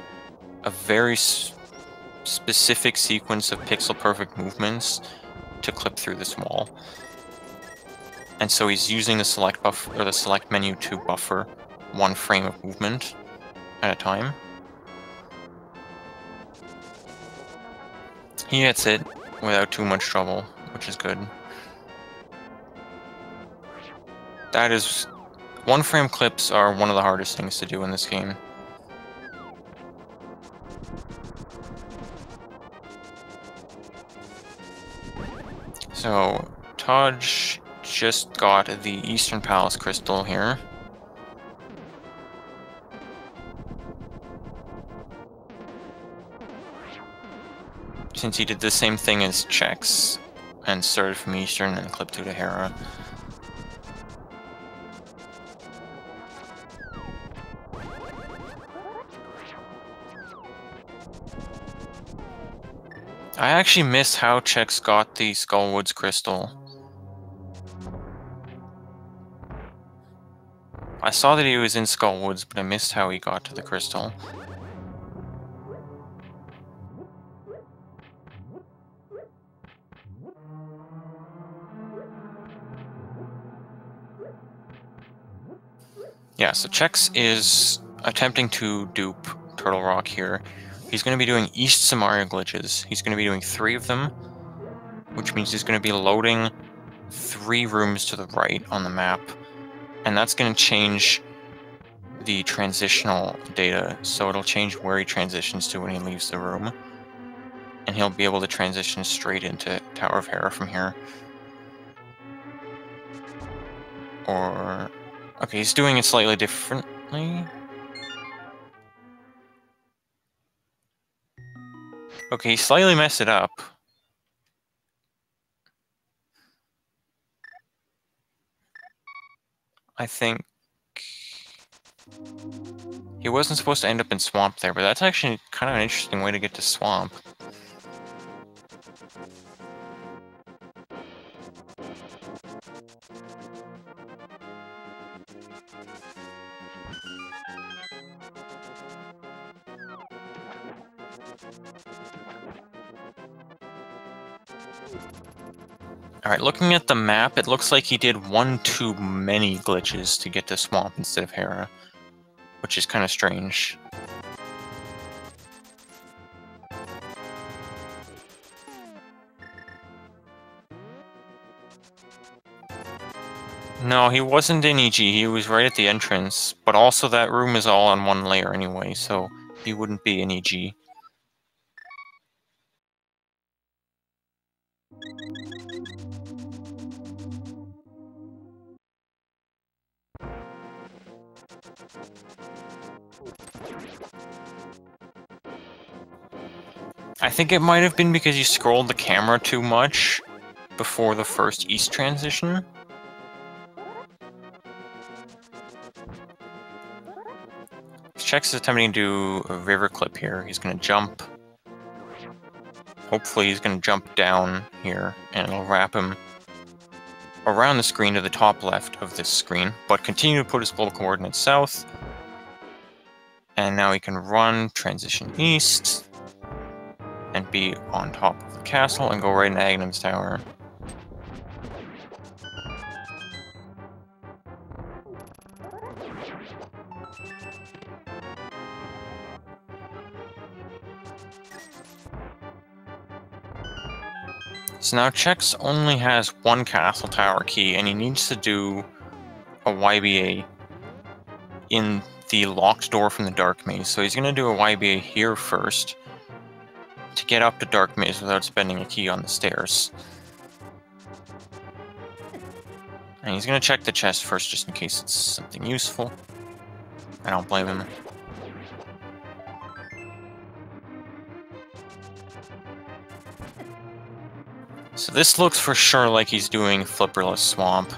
Speaker 1: a very specific sequence of pixel-perfect movements to clip through this wall. And so he's using the select buffer or the select menu to buffer one frame of movement at a time. He gets it without too much trouble, which is good. That is... one-frame clips are one of the hardest things to do in this game. So, Taj just got the Eastern Palace Crystal here. Since he did the same thing as Chex, and started from Eastern and clipped through to Hera. I actually missed how Chex got the Skullwoods Crystal. I saw that he was in Skullwoods, but I missed how he got to the crystal. Yeah, so Chex is attempting to dupe Turtle Rock here. He's going to be doing East Samaria glitches. He's going to be doing 3 of them, which means he's going to be loading 3 rooms to the right on the map. And that's going to change the transitional data, so it'll change where he transitions to when he leaves the room. And he'll be able to transition straight into Tower of Hera from here. Or... okay, he's doing it slightly differently. Okay, he slightly messed it up. I think... he wasn't supposed to end up in Swamp there, but that's actually kind of an interesting way to get to Swamp. Alright, looking at the map, it looks like he did one too many glitches to get to Swamp instead of Hera, which is kind of strange. No, he wasn't in EG, he was right at the entrance, but also that room is all on one layer anyway, so he wouldn't be in EG. I think it might have been because you scrolled the camera too much before the first east transition. Chex is attempting to do a river clip here. He's going to jump. Hopefully he's going to jump down here, and it'll wrap him around the screen to the top left of this screen, but continue to put his global coordinates south. And now he can run, transition east, and be on top of the castle and go right into Agnum's Tower. So now Chex only has 1 castle tower key, and he needs to do a YBA in the locked door from the Dark Maze. So he's going to do a YBA here first to get up to Dark Maze without spending a key on the stairs. And he's going to check the chest first just in case it's something useful. I don't blame him. So this looks for sure like he's doing Flipperless Swamp.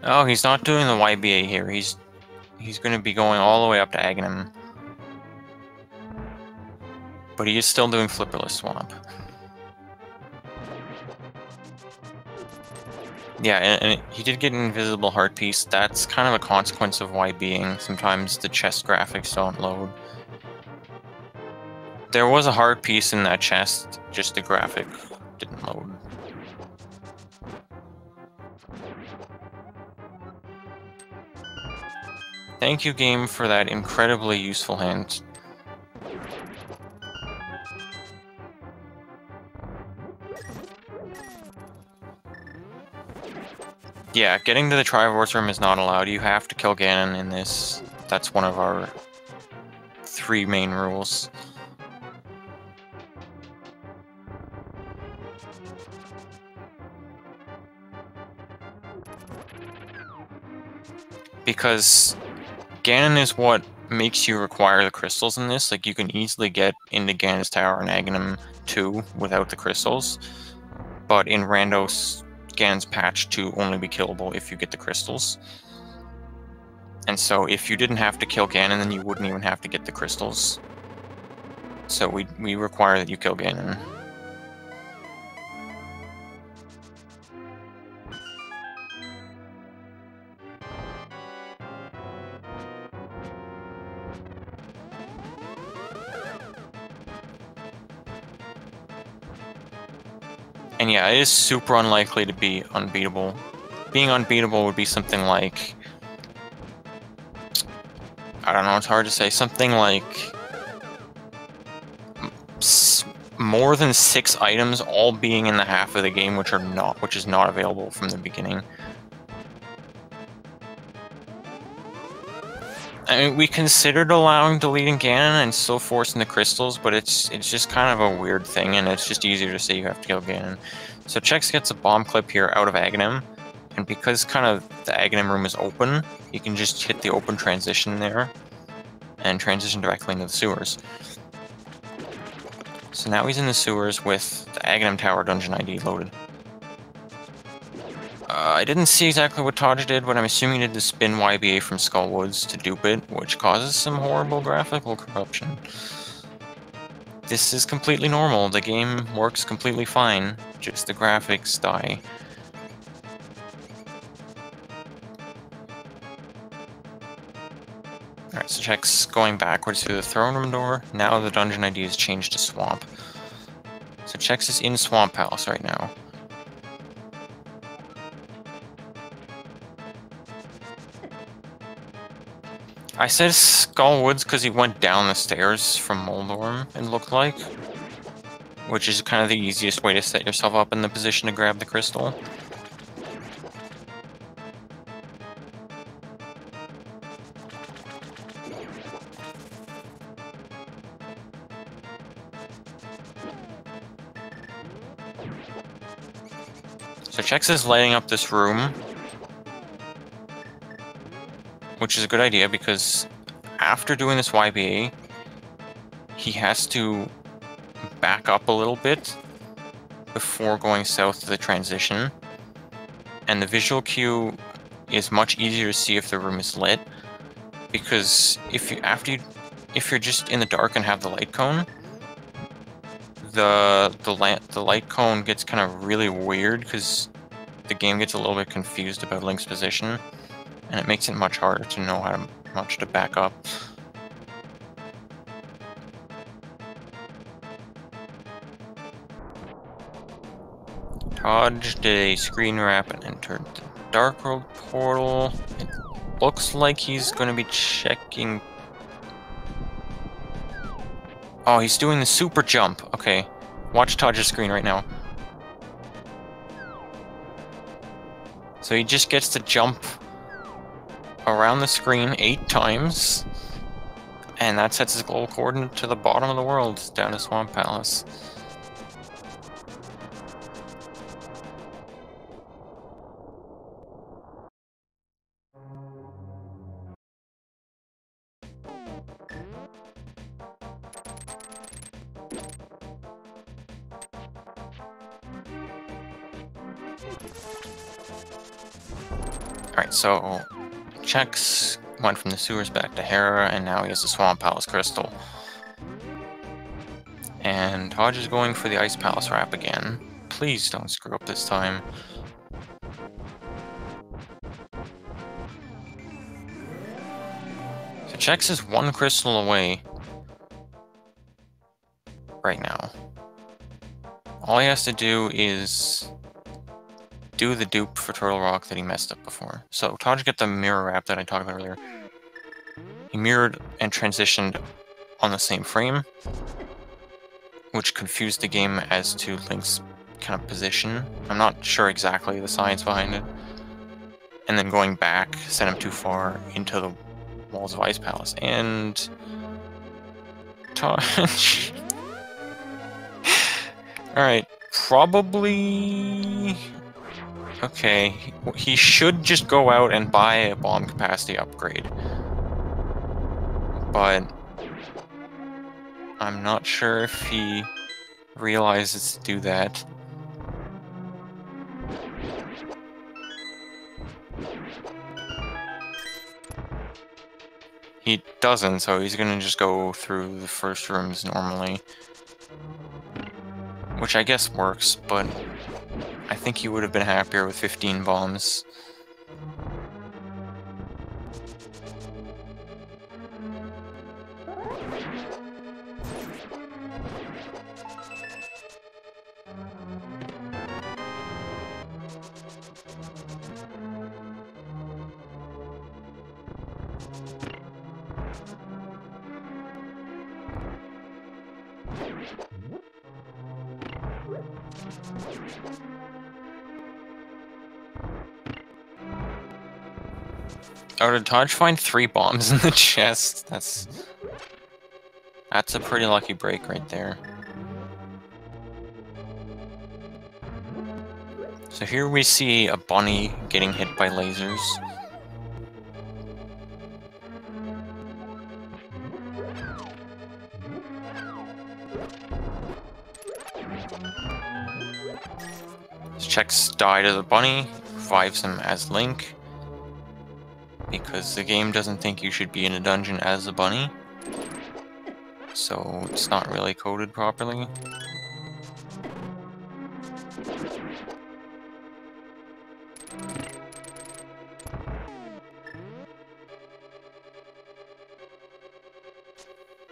Speaker 1: Oh, he's not doing the YBA here. He's going to be going all the way up to Aghanim. But he is still doing Flipperless Swamp. Yeah, and he did get an invisible heart piece. That's kind of a consequence of YBing. Sometimes the chest graphics don't load. There was a heart piece in that chest, just the graphic didn't load. Thank you, game, for that incredibly useful hint. Yeah, getting to the Trivorce room is not allowed. You have to kill Ganon in this. That's one of our 3 main rules. Because Ganon is what makes you require the crystals in this. Like, you can easily get into Ganon's Tower and Aghanim 2 without the crystals. But in Randos, Ganon's patched to only be killable if you get the crystals. And so if you didn't have to kill Ganon, then you wouldn't even have to get the crystals. So we require that you kill Ganon. And yeah, it is super unlikely to be unbeatable. Being unbeatable would be something like... I don't know, it's hard to say. Something like... more than 6 items all being in the half of the game which is not available from the beginning. I mean, we considered allowing deleting Ganon and still forcing the crystals, but it's just kind of a weird thing, and it's just easier to say you have to kill Ganon. So Chex gets a bomb clip here out of Aghanim, and because kind of the Aghanim room is open, you can just hit the open transition there and transition directly into the sewers. So now he's in the sewers with the Aghanim Tower dungeon ID loaded. I didn't see exactly what Tojso did, but I'm assuming he did the spin YBA from Skullwoods to dupe it, which causes some horrible graphical corruption. This is completely normal. The game works completely fine, just the graphics die. Alright, so Chex going backwards through the throne room door. Now the dungeon ID is changed to Swamp. So Chex is in Swamp Palace right now. I said Skullwoods because he went down the stairs from Moldorm, it looked like. Which is kind of the easiest way to set yourself up in the position to grab the crystal. So Chex is lighting up this room, which is a good idea because after doing this YBA, he has to back up a little bit before going south to the transition. And the visual cue is much easier to see if the room is lit, because if you're just in the dark and have the light cone, the light cone gets kind of really weird because the game gets a little bit confused about Link's position, and it makes it much harder to know how much to back up. Taj did a screen wrap and entered the Dark World portal. It looks like he's going to be checking... Oh, he's doing the super jump. Okay, watch Taj's screen right now. So he just gets to jump around the screen 8 times, and that sets his global coordinate to the bottom of the world, down to Swamp Palace. Alright, so Chex went from the sewers back to Hera, and now he has the Swamp Palace Crystal. And Hodge is going for the Ice Palace wrap again. Please don't screw up this time. So Chex is one crystal away right now. All he has to do is do the dupe for Turtle Rock that he messed up before. So Taj got the mirror wrap that I talked about earlier. He mirrored and transitioned on the same frame, which confused the game as to Link's kind of position. I'm not sure exactly the science behind it. And then going back sent him too far into the walls of Ice Palace. And Taj... Alright, probably... Okay, he should just go out and buy a bomb capacity upgrade. But I'm not sure if he realizes to do that. He doesn't, so he's gonna just go through the first rooms normally. Which I guess works, but I think he would have been happier with 15 bombs. Oh, did Taj find 3 bombs in the chest? That's a pretty lucky break right there. So here we see a bunny getting hit by lasers. Chex died as a bunny, revives him as Link, because the game doesn't think you should be in a dungeon as a bunny, so it's not really coded properly.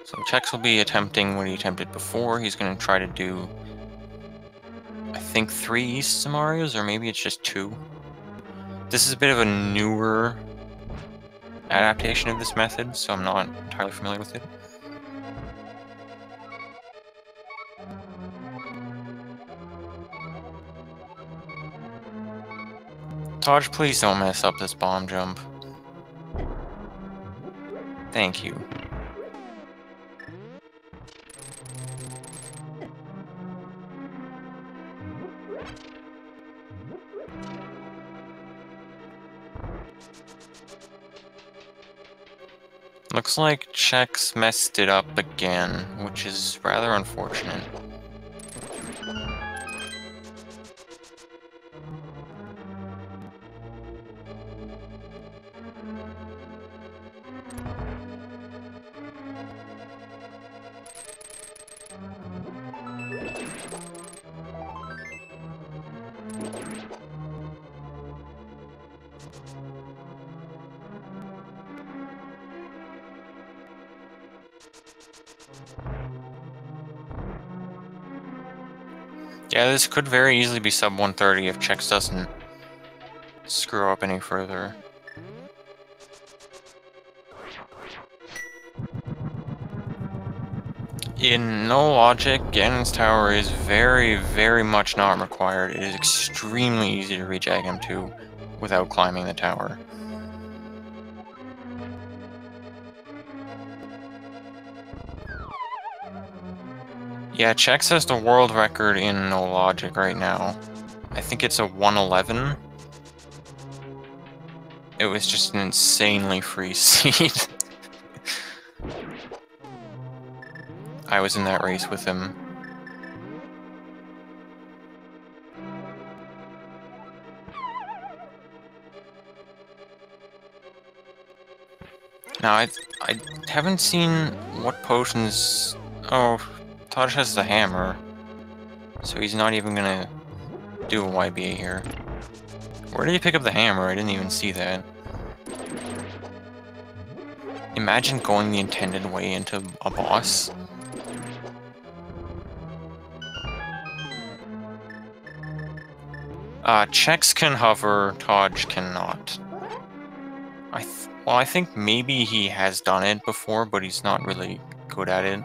Speaker 1: So Chex will be attempting what he attempted before. He's going to try to do, I think, 3 East Marios, or maybe it's just 2. This is a bit of a newer adaptation of this method, so I'm not entirely familiar with it. Taj, please don't mess up this bomb jump. Thank you. Looks like Chex messed it up again, which is rather unfortunate. Yeah, this could very easily be sub 130 if Chex doesn't screw up any further. In no logic, Ganon's Tower is very, very much not required. It is extremely easy to reach Agam 2 without climbing the tower. Yeah, Chex has the world record in no logic right now. I think it's a 111. It was just an insanely free seat. I was in that race with him. Now, I haven't seen what potions... Oh, Taj has the hammer. So he's not even gonna do a YBA here. Where did he pick up the hammer? I didn't even see that. Imagine going the intended way into a boss. Chex can hover, Taj cannot. Well, I think maybe he has done it before, but he's not really good at it.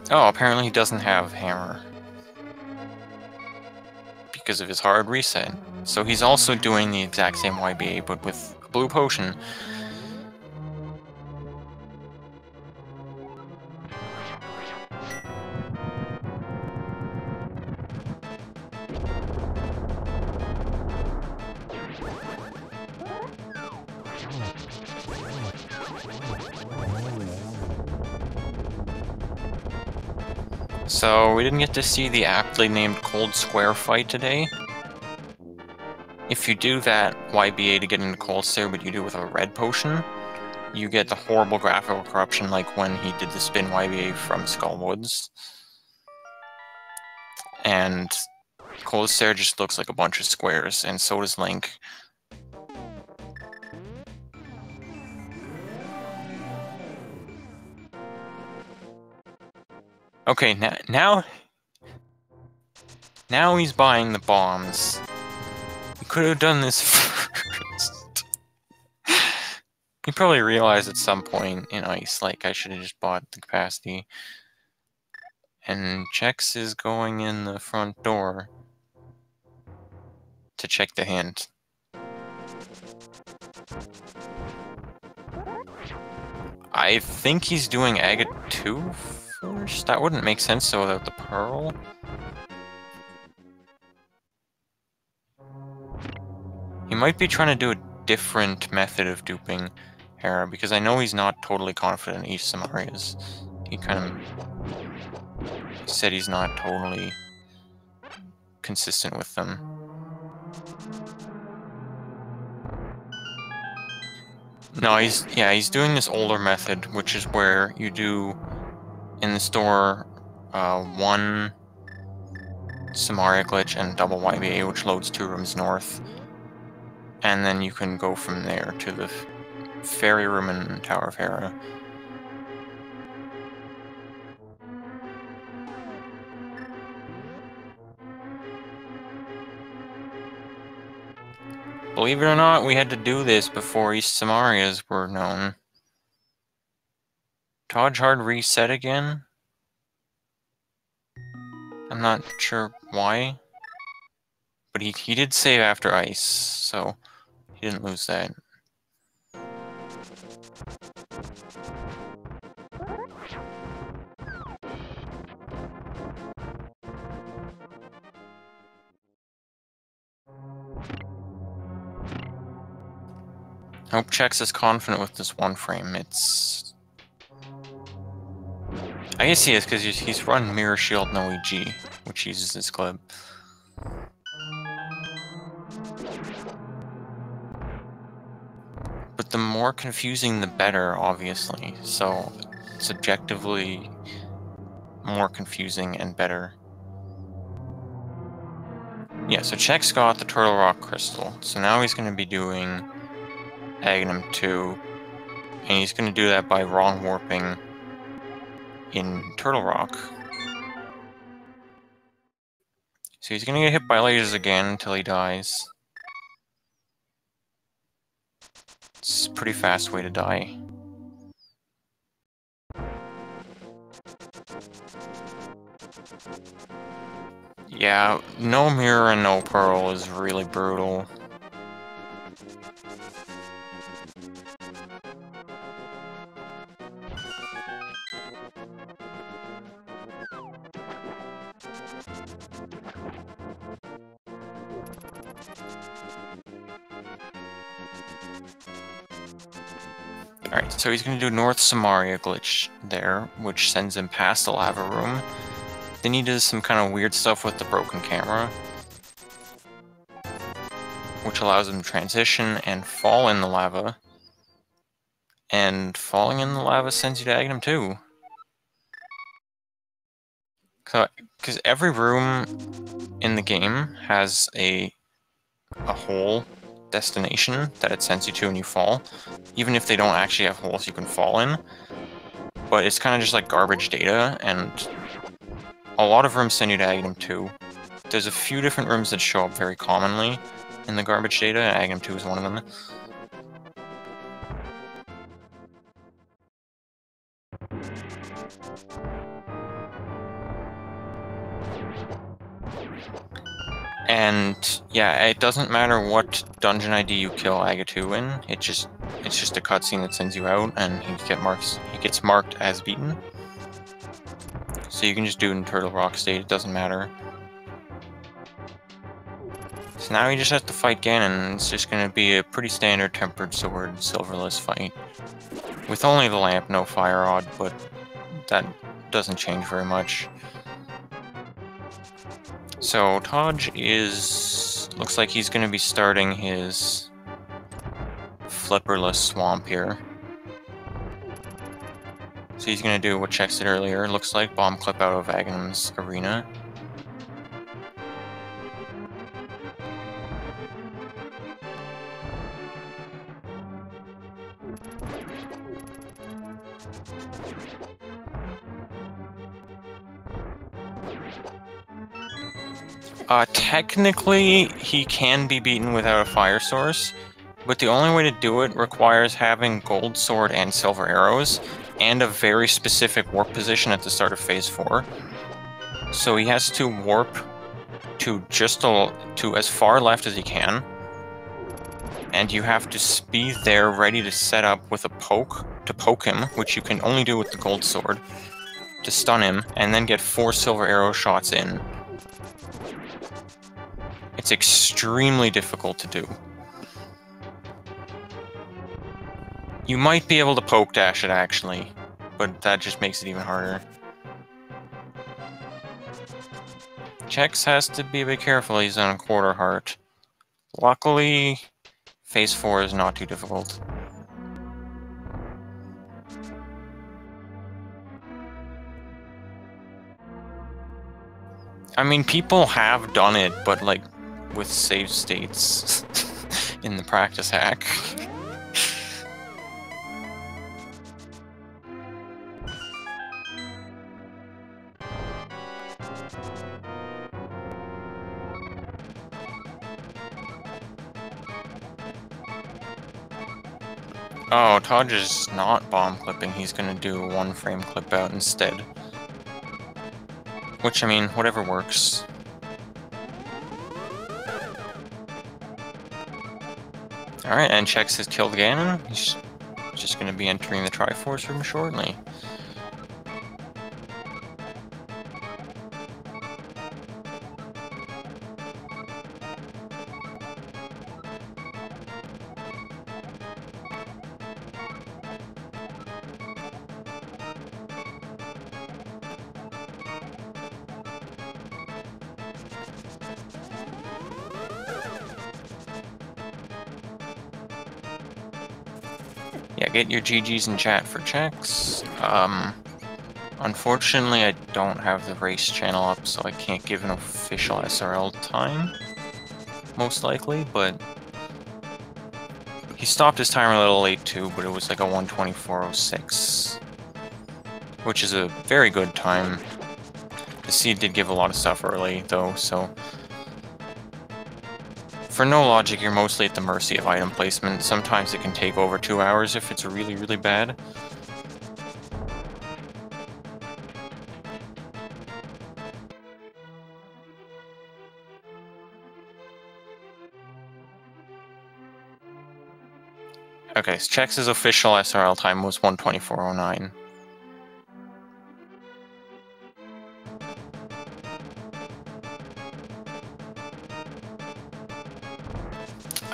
Speaker 1: Oh, apparently he doesn't have hammer. Because of his hard reset. So he's also doing the exact same YBA, but with a blue potion. So we didn't get to see the aptly named Cold Square fight today. If you do that YBA to get into Cold Stare, but you do it with a red potion, you get the horrible graphical corruption like when he did the spin YBA from Skullwoods. And Cold Stare just looks like a bunch of squares, and so does Link. Okay, now he's buying the bombs. We could have done this first. He probably realized at some point in Ice, like, I should have just bought the capacity. And Chex is going in the front door to check the hint. I think he's doing Agate 2 first? That wouldn't make sense though without the pearl. He might be trying to do a different method of duping Hera, because I know he's not totally confident in each Samarias. He kind of said he's not totally consistent with them. No, he's doing this older method, which is where you do in the store one Samaria glitch and double YBA, which loads 2 rooms north, and then you can go from there to the Fairy Room and Tower of Hera. Believe it or not, we had to do this before East Samarias were known. Taj hard reset again? I'm not sure why. But he did save after Ice, so he didn't lose that. I hope Chex is confident with this one frame. I guess he is, because he's run Mirror Shield no EG, which uses this clip. But the more confusing, the better, obviously. So, subjectively, more confusing and better. Yeah, so Chex got the Turtle Rock Crystal. So now he's going to be doing Aghanim 2. And he's going to do that by wrong warping in Turtle Rock. So he's going to get hit by lasers again until he dies. It's a pretty fast way to die. Yeah, no mirror and no pearl is really brutal. Alright, so he's going to do North Samaria glitch there, which sends him past the lava room. Then he does some kind of weird stuff with the broken camera, which allows him to transition and fall in the lava. And falling in the lava sends you to Agnum too. Because every room in the game has a hole destination that it sends you to when you fall. Even if they don't actually have holes you can fall in. But it's kind of just like garbage data, and a lot of rooms send you to Agnum 2. There's a few different rooms that show up very commonly in the garbage data, and Agnum 2 is one of them. And yeah, it doesn't matter what dungeon ID you kill Agatu in. It's just a cutscene that sends you out, and he gets marked as beaten. So you can just do it in Turtle Rock state. It doesn't matter. So now he just has to fight Ganon. It's just going to be a pretty standard tempered sword, silverless fight with only the lamp, no fire rod, but that doesn't change very much. So Taj looks like he's going to be starting his flipperless swamp here. So he's going to do what Chex did earlier, looks like bomb clip out of Agnum's arena. Technically, he can be beaten without a fire source, but the only way to do it requires having gold sword and silver arrows, and a very specific warp position at the start of Phase 4. So he has to warp to as far left as he can, and you have to be there ready to set up with a poke to poke him, which you can only do with the gold sword, to stun him, and then get 4 silver arrow shots in. It's extremely difficult to do. You might be able to poke dash it, actually, but that just makes it even harder. Chex has to be a bit careful, he's on a quarter heart. Luckily, Phase 4 is not too difficult. I mean, people have done it, but like, with save states in the practice hack. Oh, Taj is not bomb clipping, he's gonna do a 1-frame clip out instead. Which, I mean, whatever works. Alright, and Chex has killed Ganon. He's just gonna be entering the Triforce room shortly. Yeah, get your GGs in chat for Chex. Unfortunately, I don't have the race channel up, so I can't give an official SRL time, most likely, but he stopped his timer a little late too, but it was like a 1:24:06, which is a very good time. The seed did give a lot of stuff early, though, so for no logic, you're mostly at the mercy of item placement. Sometimes it can take over 2 hours if it's really, really bad. Okay, so Chex's official SRL time was 1:24:09.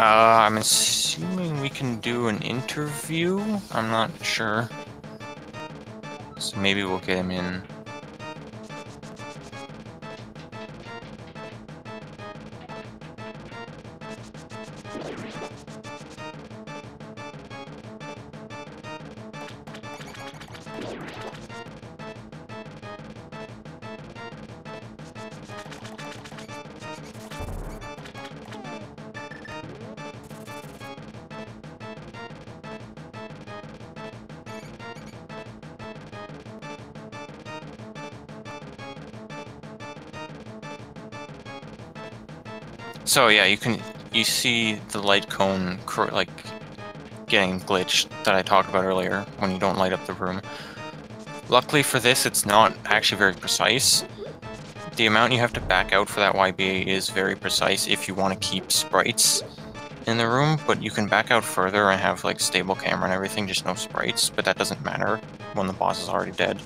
Speaker 1: I'm assuming we can do an interview. I'm not sure. So maybe we'll get him in. So yeah, you see the light cone like getting glitched that I talked about earlier when you don't light up the room. Luckily for this, it's not actually very precise. The amount you have to back out for that YBA is very precise if you want to keep sprites in the room, but you can back out further and have like stable camera and everything, just no sprites, but that doesn't matter when the boss is already dead.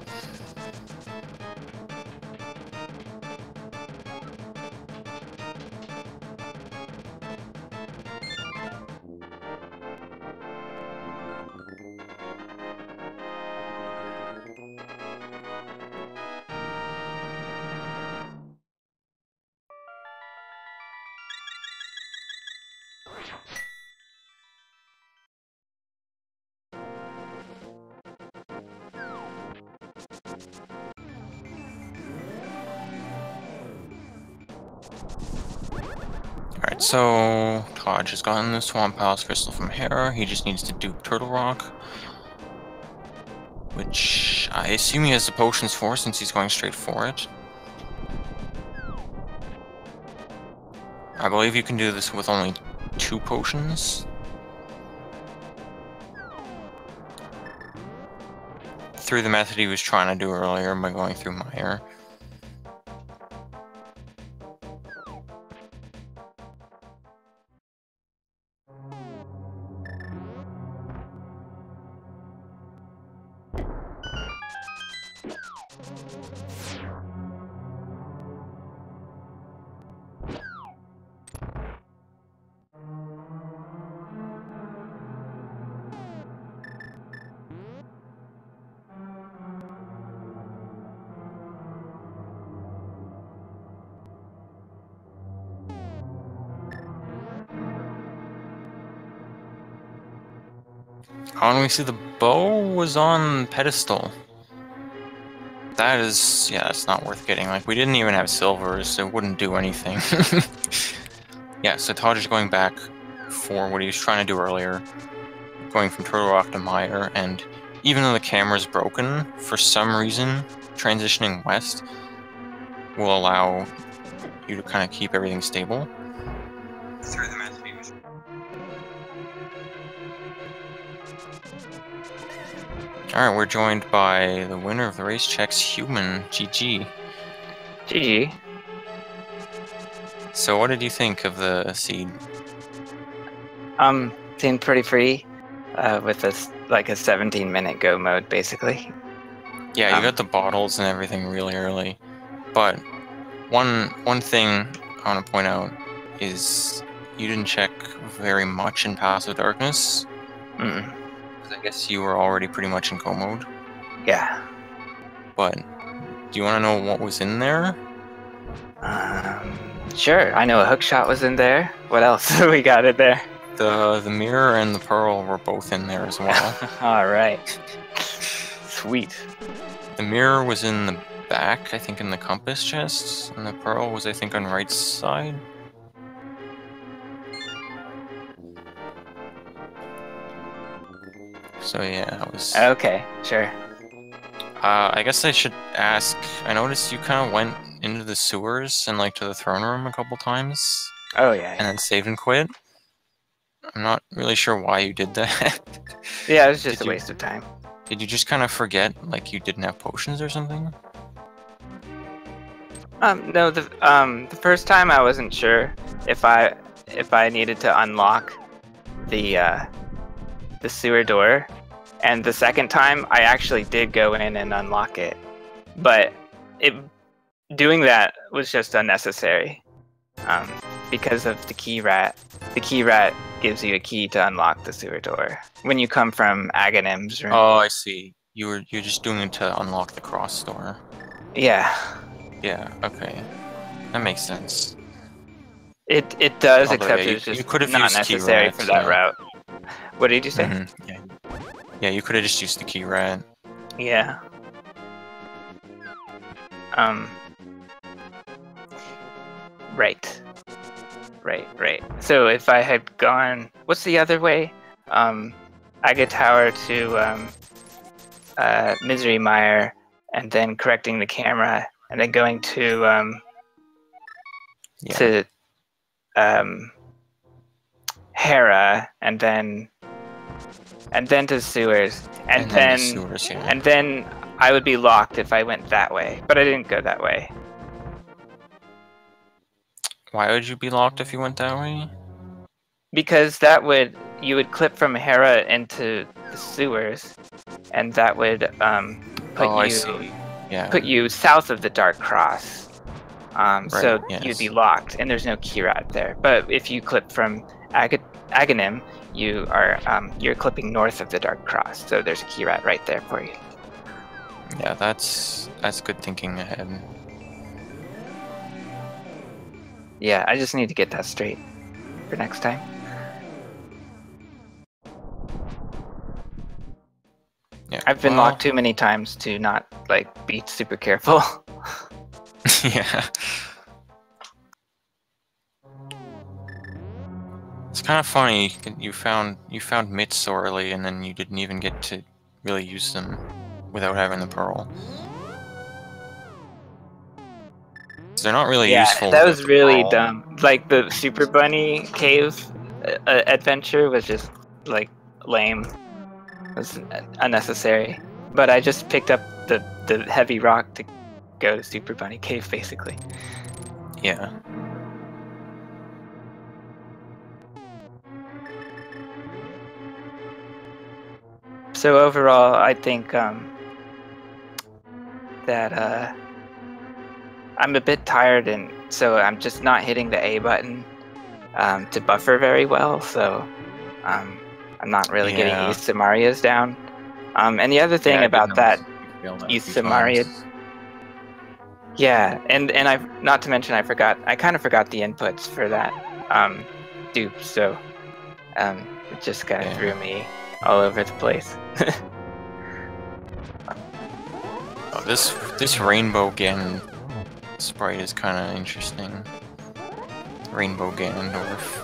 Speaker 1: Alright, so Todd has gotten the Swamp Palace Crystal from Hera. He just needs to dupe Turtle Rock, which I assume he has the potions for since he's going straight for it. I believe you can do this with only 2 potions. Through the method he was trying to do earlier by going through Mire. Oh, and we see the bow was on pedestal. That is, yeah, it's not worth getting. Like, we didn't even have silvers, so it wouldn't do anything. Yeah, so Todd is going back for what he was trying to do earlier, going from Turtle Rock to Mire, and even though the camera's broken, for some reason, transitioning west will allow you to kind of keep everything stable. Through the method. Alright, we're joined by the winner of the race, Chexhuman. GG.
Speaker 2: GG.
Speaker 1: So what did you think of the seed?
Speaker 2: Seemed pretty free, with this like a 17-minute go mode, basically.
Speaker 1: Yeah, you got the bottles and everything really early, but one thing I want to point out is you didn't check very much in Path of Darkness.
Speaker 2: Mm.
Speaker 1: I guess you were already pretty much in go mode.
Speaker 2: Yeah.
Speaker 1: But do you want to know what was in there?
Speaker 2: Sure. I know a hookshot was in there. What else we got in there?
Speaker 1: The mirror and the pearl were both in there as well.
Speaker 2: All right. Sweet.
Speaker 1: The mirror was in the back, I think in the compass chest, and the pearl was, I think, on right side. So yeah, it was...
Speaker 2: Okay, sure.
Speaker 1: I guess I should ask, I noticed you kind of went into the sewers and like to the throne room a couple times.
Speaker 2: Oh yeah.
Speaker 1: And then saved and quit. I'm not really sure why you did that.
Speaker 2: Yeah, it was just a waste of time.
Speaker 1: Did you just kind of forget, like you didn't have potions or something?
Speaker 2: No, the first time I wasn't sure if I needed to unlock the sewer door, and the second time I actually did go in and unlock it, but doing that was just unnecessary, because of the key rat. The key rat gives you a key to unlock the sewer door when you come from Aghanim's room.
Speaker 1: Oh, I see. You're just doing it to unlock the cross door.
Speaker 2: Yeah.
Speaker 1: Yeah. Okay. That makes sense.
Speaker 2: It does,
Speaker 1: Although,
Speaker 2: except
Speaker 1: yeah,
Speaker 2: it's
Speaker 1: you
Speaker 2: just
Speaker 1: could have
Speaker 2: not
Speaker 1: used
Speaker 2: necessary
Speaker 1: key rat,
Speaker 2: for that
Speaker 1: yeah.
Speaker 2: route. What did you say?
Speaker 1: Yeah. Yeah, you could have just used the key rat.
Speaker 2: Yeah. Right. Right. So if I had gone, what's the other way? Agate Tower to Misery Mire, and then correcting the camera, and then going to
Speaker 1: Yeah.
Speaker 2: Hera, and then to sewers, and then
Speaker 1: the sewers, yeah.
Speaker 2: and then I would be locked if I went that way, but I didn't go that way.
Speaker 1: Why would you be locked if you went that way?
Speaker 2: Because you would clip from Hera into the sewers, and that would
Speaker 1: I see. Yeah.
Speaker 2: put you south of the Dark Cross. So
Speaker 1: yes.
Speaker 2: you'd be locked, and there's no key rat there. But if you clip from Aghanim, you're clipping north of the Dark Cross, so there's a key rat right there for you.
Speaker 1: Yeah, that's good thinking ahead.
Speaker 2: Yeah, I just need to get that straight for next time.
Speaker 1: Yeah,
Speaker 2: I've been locked too many times to not be super careful.
Speaker 1: Yeah. It's kind of funny. You found mitts so early, and then you didn't even get to really use them without having the pearl. They're not really useful.
Speaker 2: That was really dumb. Like the Super Bunny cave adventure was just lame. It was unnecessary. But I just picked up the heavy rock to go to Super Bunny cave, basically.
Speaker 1: Yeah.
Speaker 2: So overall, I think that I'm a bit tired, and so I'm just not hitting the A button to buffer very well. So I'm not really getting East Samaria's down. And the other thing about that East Samaria, and I've not to mention I kind of forgot the inputs for that dupe. So it just kind of threw me all over the place.
Speaker 1: Oh, this Rainbow Ganondorf sprite is kind of interesting. Rainbow Ganondorf.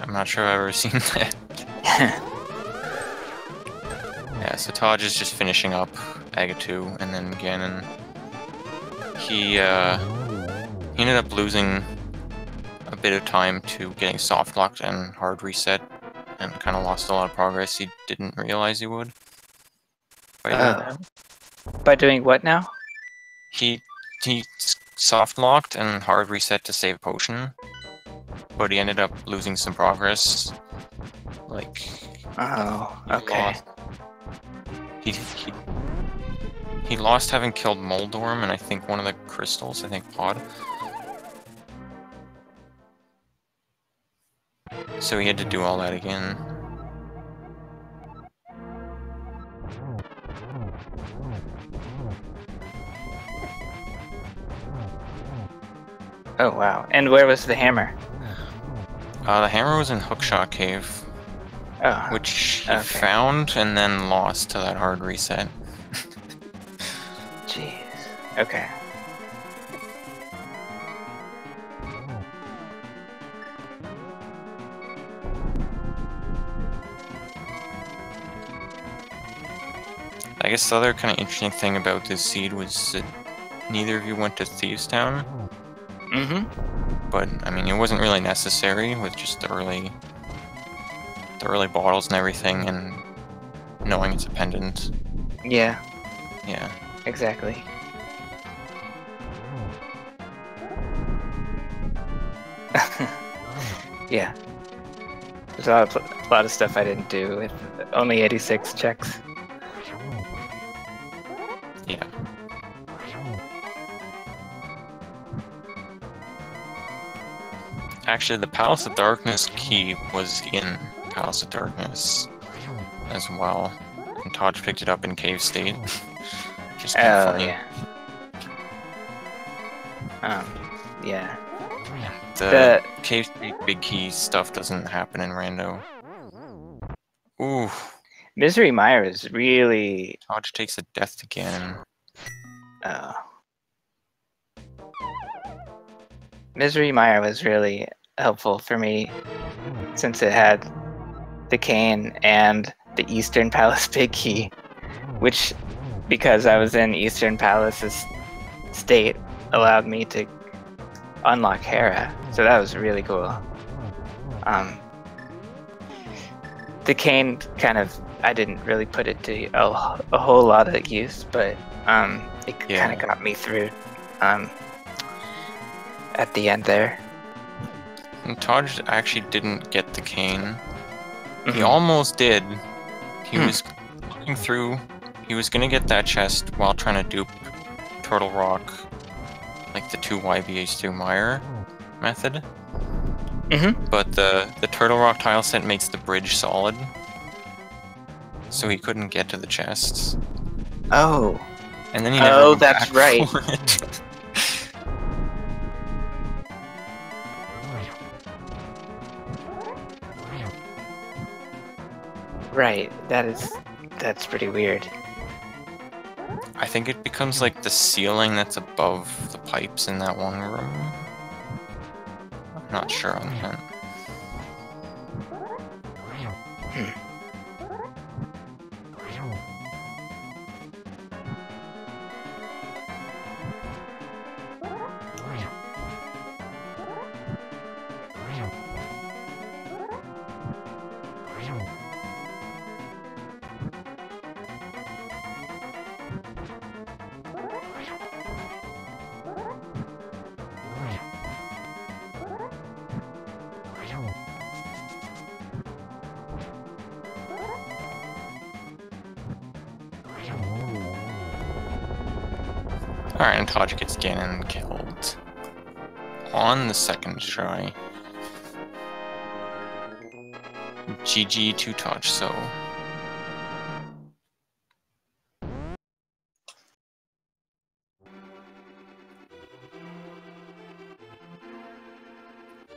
Speaker 1: I'm not sure I've ever seen that. Yeah, so Taj is just finishing up Agatu, and then Ganon. He ended up losing a bit of time to getting soft locked and hard reset, and kind of lost a lot of progress he didn't realize he would.
Speaker 2: By doing what now?
Speaker 1: He soft locked and hard reset to save potion, but he ended up losing some progress.
Speaker 2: Okay.
Speaker 1: He lost having killed Moldorm and I think one of the crystals, I think Pod. So he had to do all that again.
Speaker 2: Oh wow. And where was the hammer?
Speaker 1: The hammer was in Hookshot Cave, which he found and then lost to that hard reset.
Speaker 2: Jeez. Okay.
Speaker 1: I guess the other kind of interesting thing about this seed was that neither of you went to Thieves Town.
Speaker 2: Mm-hmm.
Speaker 1: But I mean, it wasn't really necessary with just the early bottles and everything, and knowing it's a pendant.
Speaker 2: Yeah.
Speaker 1: Yeah.
Speaker 2: Exactly. Yeah. There's a lot of stuff I didn't do with only 86 checks.
Speaker 1: Yeah. Actually, the Palace of Darkness key was in Palace of Darkness as well. And Todd picked it up in Cave State. Just kind of funny.
Speaker 2: Yeah.
Speaker 1: The Cave State big key stuff doesn't happen in Rando. Ooh.
Speaker 2: Misery Mire is really...
Speaker 1: Todd takes a death again.
Speaker 2: Oh. Misery Mire was really helpful for me since it had the cane and the Eastern Palace big key, which, because I was in Eastern Palace's state, allowed me to unlock Hera, so that was really cool. The cane kind of, I didn't really put it to a whole lot of use, but it kind of got me through at the end there.
Speaker 1: And Todd actually didn't get the cane. He almost did. He was looking through. He was gonna get that chest while trying to dupe Turtle Rock, like the 2 YBH through Mire method. But the Turtle Rock tile set makes the bridge solid, so he couldn't get to the chests.
Speaker 2: Oh.
Speaker 1: And then he never went
Speaker 2: that's
Speaker 1: back
Speaker 2: right.
Speaker 1: for it.
Speaker 2: Right. That's pretty weird.
Speaker 1: I think it becomes like the ceiling that's above the pipes in that one room. I'm not sure on that. Alright, and Taj gets Ganon killed on the second try. GG to Tojso.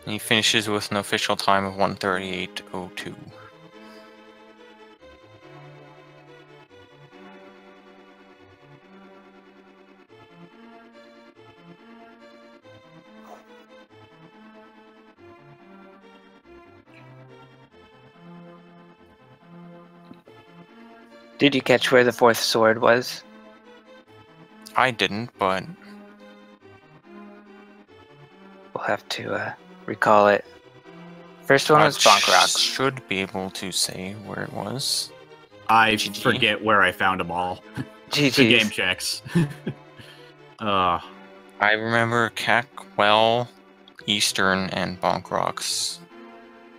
Speaker 1: He finishes with an official time of 1:38:02.
Speaker 2: Did you catch where the 4th sword was?
Speaker 1: I didn't, but
Speaker 2: We'll have to recall it. First one was Bonk Rocks.
Speaker 1: Should be able to say where it was.
Speaker 3: I forget where I found them all.
Speaker 2: GG.
Speaker 3: The game checks.
Speaker 1: I remember Cackwell, Eastern, and Bonk Rocks.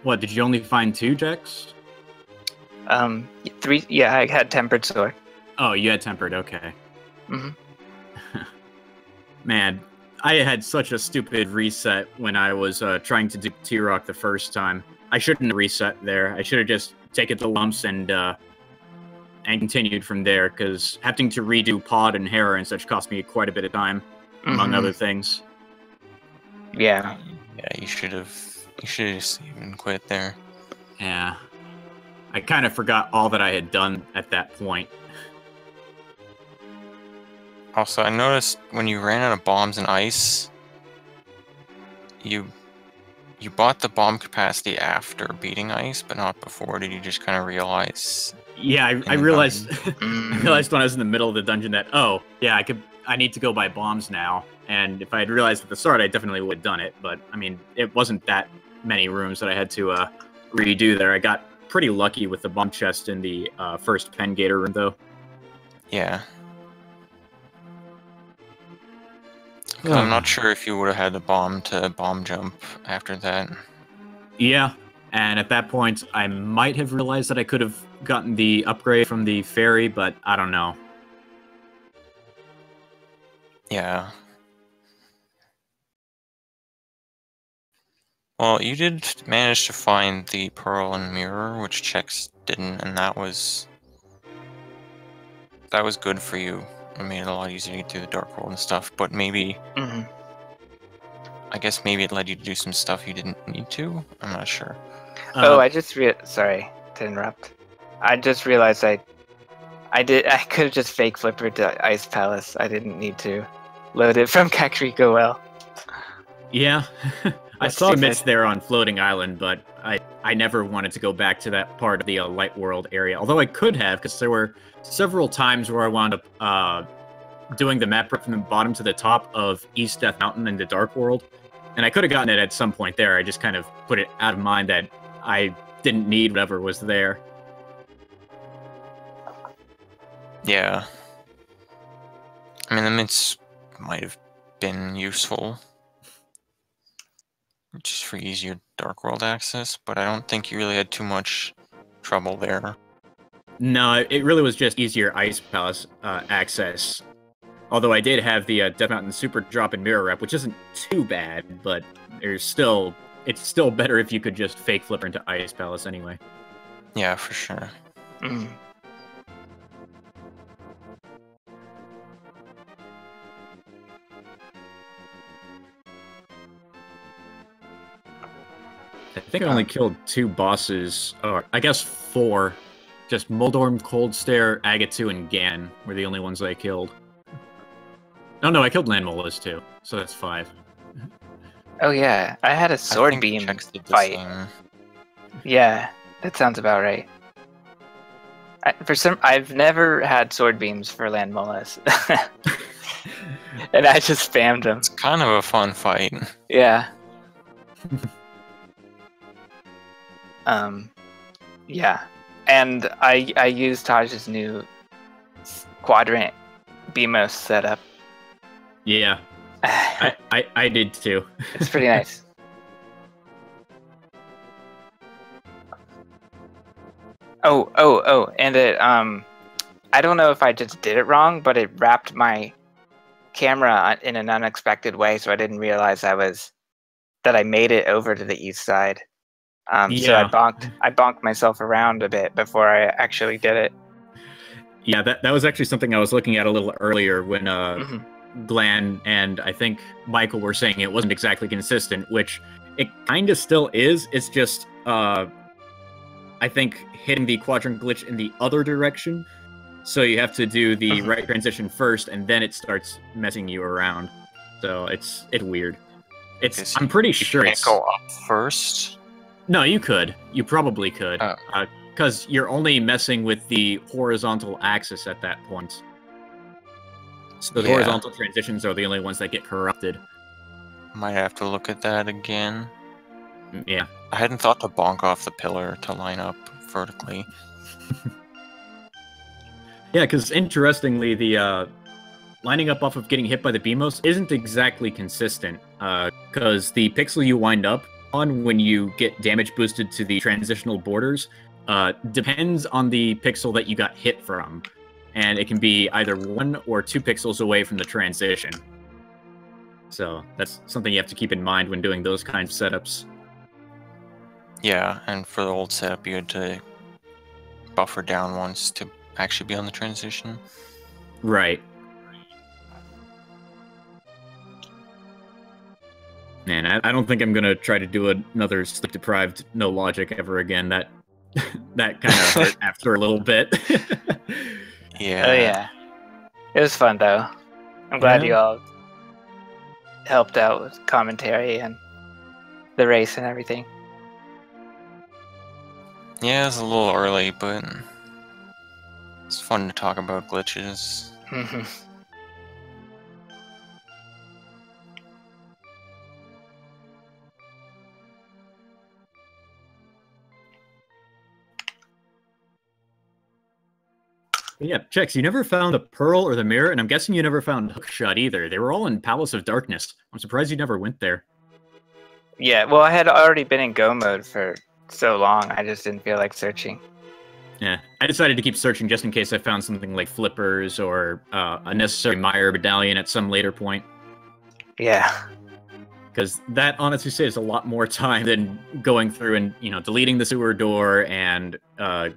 Speaker 3: What, did you only find 2 checks?
Speaker 2: 3. Yeah, I had Tempered Sword.
Speaker 3: Oh, you had Tempered, okay. Man, I had such a stupid reset when I was trying to do T-Rock the first time. I shouldn't have reset there. I should have just taken the lumps and continued from there, because having to redo Pod and Hera and such cost me quite a bit of time, among other things.
Speaker 2: Yeah.
Speaker 1: Yeah, you should have just even quit there.
Speaker 3: Yeah. I kind of forgot all that I had done at that point.
Speaker 1: Also, I noticed when you ran out of bombs and ice, you bought the bomb capacity after beating ice, but not before. Did you just kind of realize?
Speaker 3: Yeah, I realized. I realized when I was in the middle of the dungeon that I need to go buy bombs now. And if I had realized at the start, I definitely would have done it. But I mean, it wasn't that many rooms that I had to redo there. I got pretty lucky with the bomb chest in the first Pen Gator room, though.
Speaker 1: Yeah. I'm not sure if you would have had the bomb to bomb jump after that.
Speaker 3: Yeah, and at that point, I might have realized that I could have gotten the upgrade from the fairy, but I don't know.
Speaker 1: Yeah. Well, you did manage to find the pearl and mirror, which Chex didn't, and that was good for you. It made it a lot easier to get through the dark world and stuff. But maybe, I guess maybe it led you to do some stuff you didn't need to. I'm not sure.
Speaker 2: I just sorry to interrupt. I just realized I could have just fake flippered to Ice Palace. I didn't need to load it from Kakariko Well.
Speaker 3: Yeah. I saw Mitts there on Floating Island, but I never wanted to go back to that part of the Light World area. Although I could have, because there were several times where I wound up doing the map from the bottom to the top of East Death Mountain in the Dark World. And I could have gotten it at some point there. I just kind of put it out of mind that I didn't need whatever was there.
Speaker 1: Yeah. I mean, the mints might have been useful just for easier Dark World access, but I don't think you really had too much trouble there.
Speaker 3: No, it really was just easier Ice Palace access. Although I did have the Death Mountain Super Drop and Mirror Rep, which isn't too bad, but it's still better if you could just fake flipper into Ice Palace anyway.
Speaker 1: Yeah, for sure.
Speaker 3: I think I only killed 2 bosses, or I guess 4. Just Moldorm, Cold Stare, Agatu, and Gan were the only ones I killed. Oh no, I killed Landmolus too, so that's 5.
Speaker 2: Oh yeah, I had a sword beam fight. Yeah, that sounds about right. I've never had sword beams for Landmolus. And I just spammed them.
Speaker 1: It's kind of a fun fight.
Speaker 2: Yeah. Yeah. And I used Taj's new quadrant BMOS setup.
Speaker 3: Yeah. I did too.
Speaker 2: It's pretty nice. Oh, and it I don't know if I just did it wrong, but it wrapped my camera in an unexpected way, so I didn't realize that I made it over to the east side. So I bonked myself around a bit before I actually did it.
Speaker 3: Yeah, that was actually something I was looking at a little earlier when Glenn and I think Michael were saying it wasn't exactly consistent, which it kind of still is. It's just I think hitting the quadrant glitch in the other direction. So you have to do the right transition first, and then it starts messing you around. So it's weird. I'm pretty sure
Speaker 1: it's go up first.
Speaker 3: No, you could. You probably could. Because you're only messing with the horizontal axis at that point. So the horizontal transitions are the only ones that get corrupted.
Speaker 1: Might have to look at that again.
Speaker 3: Yeah.
Speaker 1: I hadn't thought to bonk off the pillar to line up vertically.
Speaker 3: Yeah, because interestingly, the lining up off of getting hit by the BMOS isn't exactly consistent. Because the pixel you wind up on when you get damage boosted to the transitional borders depends on the pixel that you got hit from. And it can be either 1 or 2 pixels away from the transition. So that's something you have to keep in mind when doing those kinds of setups.
Speaker 1: Yeah, and for the old setup, you had to buffer down once to actually be on the transition.
Speaker 3: Right. Man, I don't think I'm gonna try to do another sleep-deprived no logic ever again. That kind of hurt after a little bit.
Speaker 1: Yeah.
Speaker 2: Oh yeah. It was fun though. I'm glad you all helped out with commentary and the race and everything.
Speaker 1: Yeah, it's a little early, but it's fun to talk about glitches.
Speaker 3: Yeah, Chex, you never found the pearl or the mirror, and I'm guessing you never found Hookshot either. They were all in Palace of Darkness. I'm surprised you never went there.
Speaker 2: Yeah, well, I had already been in go mode for so long, I just didn't feel like searching.
Speaker 3: Yeah, I decided to keep searching just in case I found something like flippers or a necessary Meyer medallion at some later point.
Speaker 2: Yeah.
Speaker 3: Because that honestly saves a lot more time than going through and, deleting the sewer door and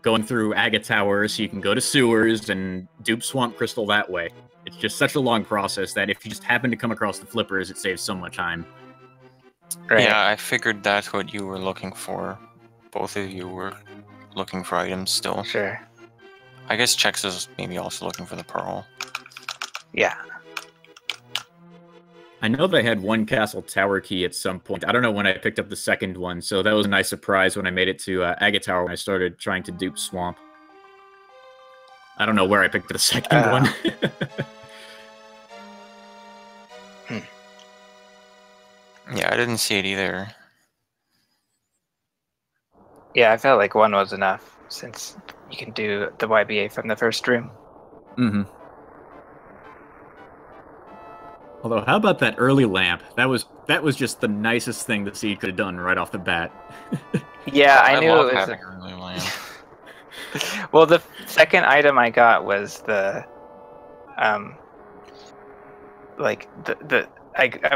Speaker 3: going through Agate Tower so you can go to sewers and dupe Swamp Crystal that way. It's just such a long process that if you just happen to come across the flippers, it saves so much time.
Speaker 2: Right.
Speaker 1: Yeah, I figured that's what you were looking for. Both of you were looking for items still.
Speaker 2: Sure.
Speaker 1: I guess Chex is maybe also looking for the pearl.
Speaker 2: Yeah.
Speaker 3: I know that I had one castle tower key at some point. I don't know when I picked up the second one, so that was a nice surprise when I made it to Agate Tower when I started trying to dupe Swamp. I don't know where I picked the second one.
Speaker 1: Yeah, I didn't see it either.
Speaker 2: Yeah, I felt like one was enough, since you can do the YBA from the first room.
Speaker 3: Mm-hmm. Although, how about that early lamp? That was just the nicest thing the Seed could have done right off the bat.
Speaker 2: Yeah, I knew
Speaker 1: love
Speaker 2: it was.
Speaker 1: having a early lamp.
Speaker 2: Well, the second item I got was the, I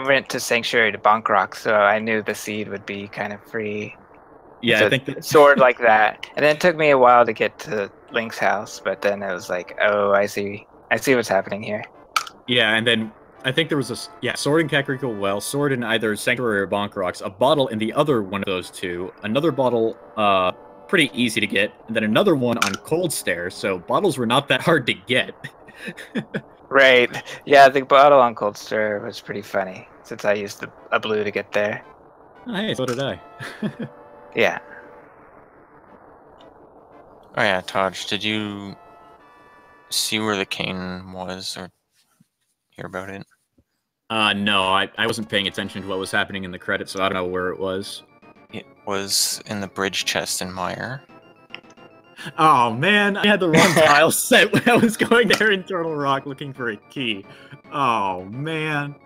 Speaker 2: went to Sanctuary to bonk rock, so I knew the Seed would be kind of free.
Speaker 3: Yeah,
Speaker 2: It's
Speaker 3: I think that
Speaker 2: sword like that, and then it took me a while to get to Link's house, but then it was like, oh, I see what's happening here.
Speaker 3: Yeah, and then I think there was a sword in Kakariko Well, sword in either Sanctuary or Bonk Rocks, a bottle in the other one of those two, another bottle, pretty easy to get, and then another one on Cold Stare, so bottles were not that hard to get.
Speaker 2: Right. Yeah, the bottle on Cold Stare was pretty funny, since I used a blue to get there.
Speaker 3: Oh, hey, so did I.
Speaker 2: Yeah.
Speaker 1: Oh yeah, Taj, did you see where the cane was or hear about it?
Speaker 3: No, I wasn't paying attention to what was happening in the credits, so I don't know where it was.
Speaker 1: It was in the bridge chest in Meyer.
Speaker 3: Oh man, I had the wrong tile set when I was going there in Turtle Rock looking for a key. Oh man.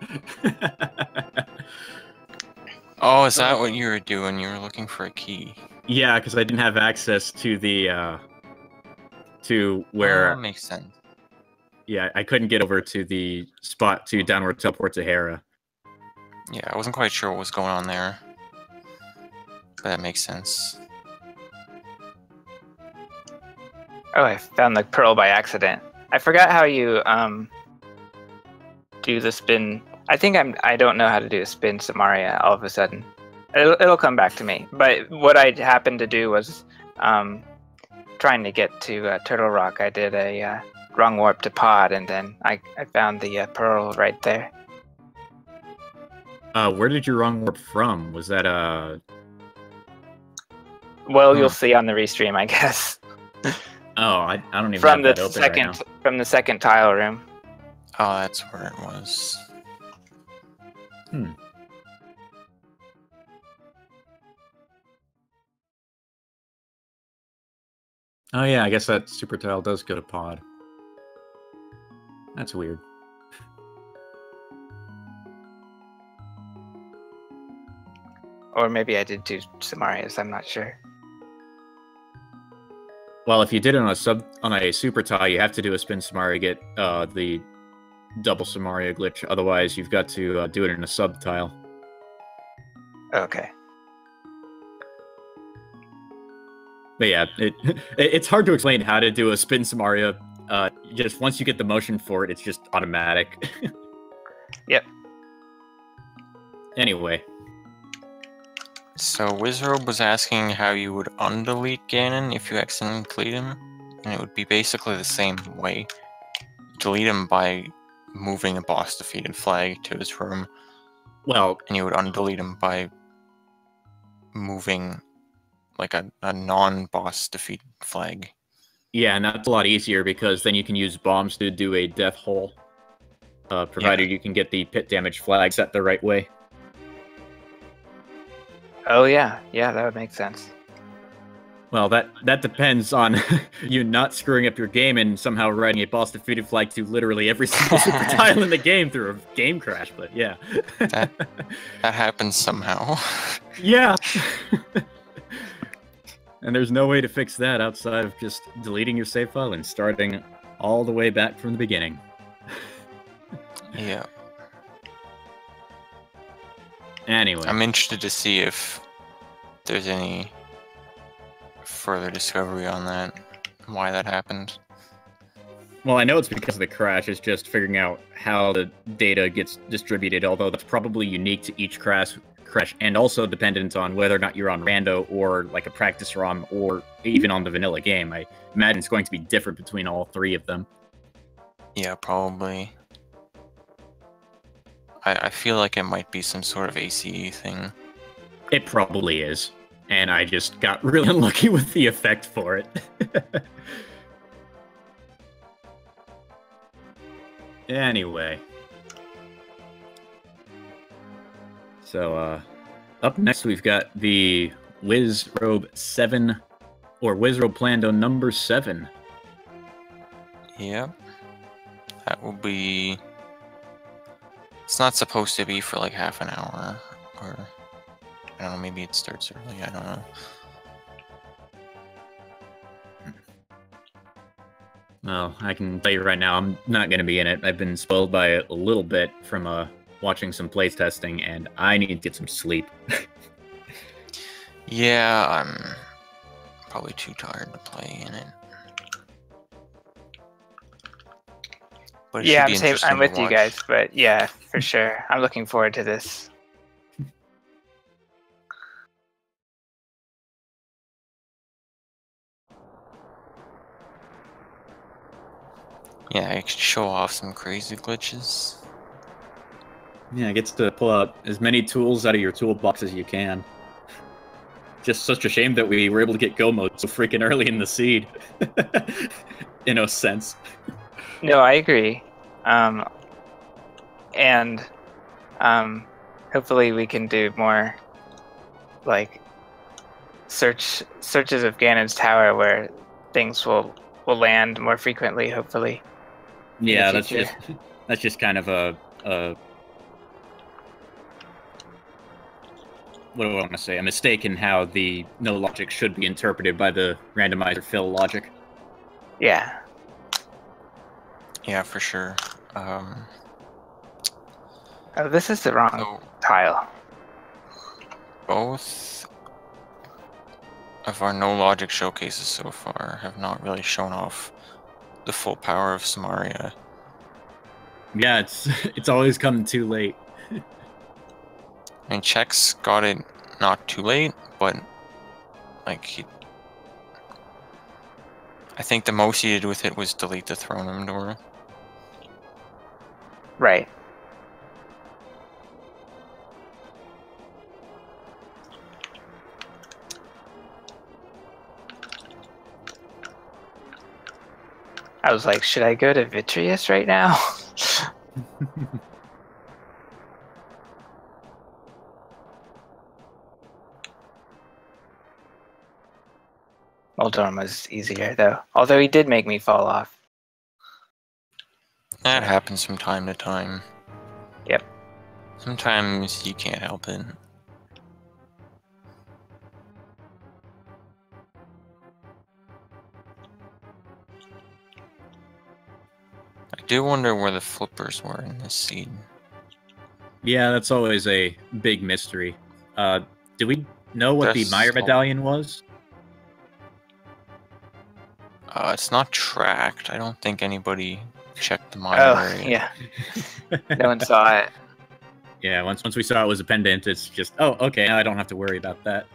Speaker 1: Oh, is that what you were doing? You were looking for a key.
Speaker 3: Yeah, because I didn't have access to the to where.
Speaker 1: Oh, that makes sense.
Speaker 3: Yeah, I couldn't get over to the spot to downward teleport to Hera.
Speaker 1: Yeah, I wasn't quite sure what was going on there. But that makes sense.
Speaker 2: Oh, I found the pearl by accident. I forgot how you do the spin. I don't know how to do a spin Samaria all of a sudden. It'll come back to me. But what I happened to do was trying to get to Turtle Rock. I did a wrong warp to Pod, and then I found the pearl right there.
Speaker 3: Where did you wrong warp from? Was that
Speaker 2: Well, you'll see on the restream, I guess.
Speaker 3: Oh, I don't even
Speaker 2: From
Speaker 3: have
Speaker 2: the
Speaker 3: that open right now.
Speaker 2: from the second tile room.
Speaker 1: Oh, that's where it was.
Speaker 3: Oh yeah, I guess that super tile does go to Pod. That's weird.
Speaker 2: Or maybe I did do Samarias, I'm not sure.
Speaker 3: Well, if you did it on a super tile, you have to do a spin Samaria to get the double Samaria glitch. Otherwise, you've got to do it in a sub tile.
Speaker 2: Okay.
Speaker 3: But yeah, it's hard to explain how to do a spin Samaria. Just once you get the motion for it, it's just automatic.
Speaker 2: Yep.
Speaker 3: Anyway.
Speaker 1: So Wizrobe was asking how you would undelete Ganon if you accidentally delete him, and it would be basically the same way. Delete him by moving a boss defeated flag to his room.
Speaker 3: Well,
Speaker 1: and you would undelete him by moving like a non-boss defeated flag.
Speaker 3: Yeah, and that's a lot easier because then you can use bombs to do a death hole, provided you can get the pit damage flag set the right way.
Speaker 2: Oh yeah, that would make sense.
Speaker 3: Well, that depends on you not screwing up your game and somehow writing a boss defeated flag to literally every single super tile in the game through a game crash, but yeah.
Speaker 1: that happens somehow.
Speaker 3: Yeah. And there's no way to fix that outside of just deleting your save file and starting all the way back from the beginning.
Speaker 1: Yeah.
Speaker 3: Anyway.
Speaker 1: I'm interested to see if there's any further discovery on that, why that happened.
Speaker 3: Well, I know it's because of the crash. It's just figuring out how the data gets distributed, although that's probably unique to each crash, and also dependent on whether or not you're on rando or like a practice ROM or even on the vanilla game. I imagine it's going to be different between all three of them.
Speaker 1: Yeah, probably. I feel like it might be some sort of ACE thing.
Speaker 3: It probably is. And I just got really unlucky with the effect for it. Anyway. So, up next we've got the Wizrobe 7, or Wizrobe Plando number 7.
Speaker 1: Yep. That will be... It's not supposed to be for like half an hour, or... I don't know, maybe it starts early, I don't know.
Speaker 3: Well, I can tell you right now, I'm not going to be in it. I've been spoiled by it a little bit from watching some playtesting, and I need to get some sleep.
Speaker 1: Yeah, I'm probably too tired to play in it. But it
Speaker 2: Yeah,
Speaker 1: should be interesting
Speaker 2: I'm with
Speaker 1: to
Speaker 2: you
Speaker 1: watch.
Speaker 2: guys, but yeah, for sure. I'm looking forward to this.
Speaker 1: Yeah, I could show off some crazy glitches.
Speaker 3: Yeah, it gets to pull out as many tools out of your toolbox as you can. Just such a shame that we were able to get go mode so freaking early in the seed. In a sense.
Speaker 2: No, I agree. And hopefully we can do more like searches of Ganon's tower where things will land more frequently, hopefully.
Speaker 3: Yeah, that's just kind of a what do I want to say? A mistake in how the no logic should be interpreted by the randomizer fill logic.
Speaker 2: Yeah.
Speaker 1: Yeah, for sure.
Speaker 2: Oh, this is the wrong tile.
Speaker 1: Both of our no logic showcases so far have not really shown off the full power of Samaria.
Speaker 3: Yeah, it's always come too late.
Speaker 1: I mean, Chex got it not too late, but like I think the most he did with it was delete the throne room door.
Speaker 2: Right. I was like, should I go to Vitreous right now? Moldorm was easier, though. Although he did make me fall off.
Speaker 1: That happens from time to time.
Speaker 2: Yep.
Speaker 1: Sometimes you can't help it. I do wonder where the flippers were in this seed.
Speaker 3: Yeah, that's always a big mystery. Do we know what the Meyer medallion was?
Speaker 1: It's not tracked. I don't think anybody checked the Meyer area.
Speaker 2: Yeah. No one saw it.
Speaker 3: Yeah, once we saw it was a pendant, it's just, oh, okay, now I don't have to worry about that.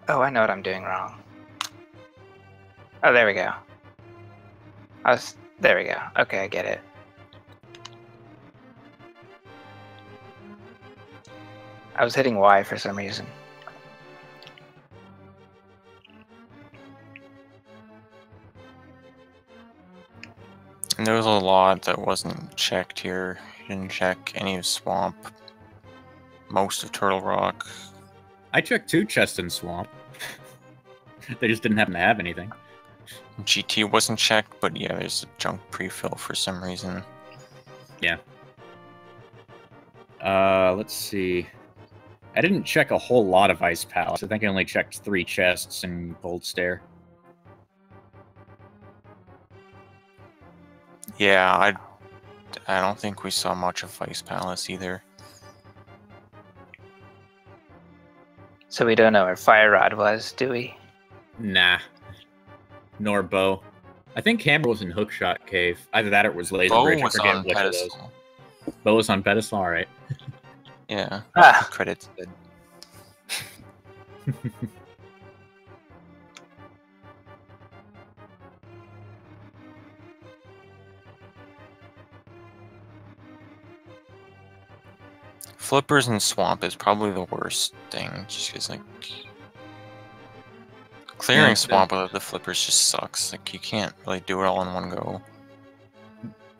Speaker 2: Oh, I know what I'm doing wrong. Oh, there we go. There we go. Okay, I get it. I was hitting Y for some reason.
Speaker 1: And there was a lot that wasn't checked here. You didn't check any of Swamp, most of Turtle Rock.
Speaker 3: I checked 2 chests in Swamp. They just didn't happen to have anything.
Speaker 1: GT wasn't checked, but yeah, there's a junk pre-fill for some reason.
Speaker 3: Yeah. Let's see. I didn't check a whole lot of Ice Palace. I think I only checked 3 chests in Gold Stair.
Speaker 1: Yeah, I don't think we saw much of Ice Palace either.
Speaker 2: So we don't know where Fire Rod was, do we?
Speaker 3: Nah. Nor Bow. I think Camber was in Hookshot Cave. Either that or it was Laser
Speaker 1: Bow
Speaker 3: Bridge. I
Speaker 1: was
Speaker 3: forget
Speaker 1: on
Speaker 3: which
Speaker 1: pedestal.
Speaker 3: of those. Bow was on pedestal? Alright.
Speaker 1: Yeah.
Speaker 2: Ah.
Speaker 1: Credits did. Flippers and Swamp is probably the worst thing, just because, like, clearing
Speaker 3: Yeah,
Speaker 1: Swamp without the Flippers just sucks. Like, you can't really do it all in one go.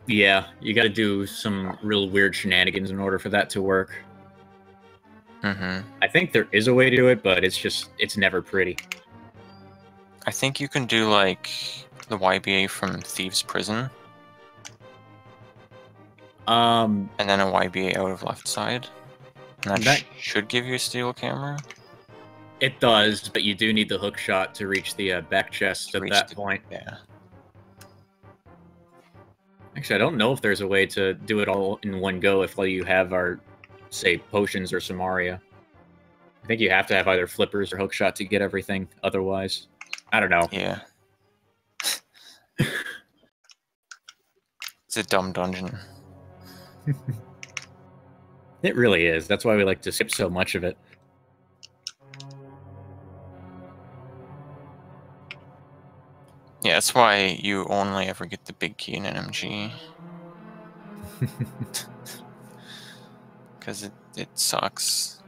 Speaker 3: Yeah, you gotta do some real weird shenanigans in order for that to work.
Speaker 1: Mm-hmm.
Speaker 3: I think there is a way to do it, but it's never pretty.
Speaker 1: I think you can do, like, the YBA from Thieves' Prison,
Speaker 3: Um,
Speaker 1: and then a YBA out of left side. And
Speaker 3: That-
Speaker 1: should give you a steel camera.
Speaker 3: it does, but you do need the hook shot to reach the back chest at
Speaker 1: Reach
Speaker 3: that
Speaker 1: the-
Speaker 3: point.
Speaker 1: Yeah.
Speaker 3: Actually, I don't know if there's a way to do it all in one go if all you have are, say, potions or Samaria. I think you have to have either flippers or hookshot to get everything. Otherwise, I don't know.
Speaker 1: Yeah. It's a dumb dungeon.
Speaker 3: It really is. That's why we like to skip so much of it.
Speaker 1: Yeah, that's why you only ever get the big key in NMG. Because it sucks.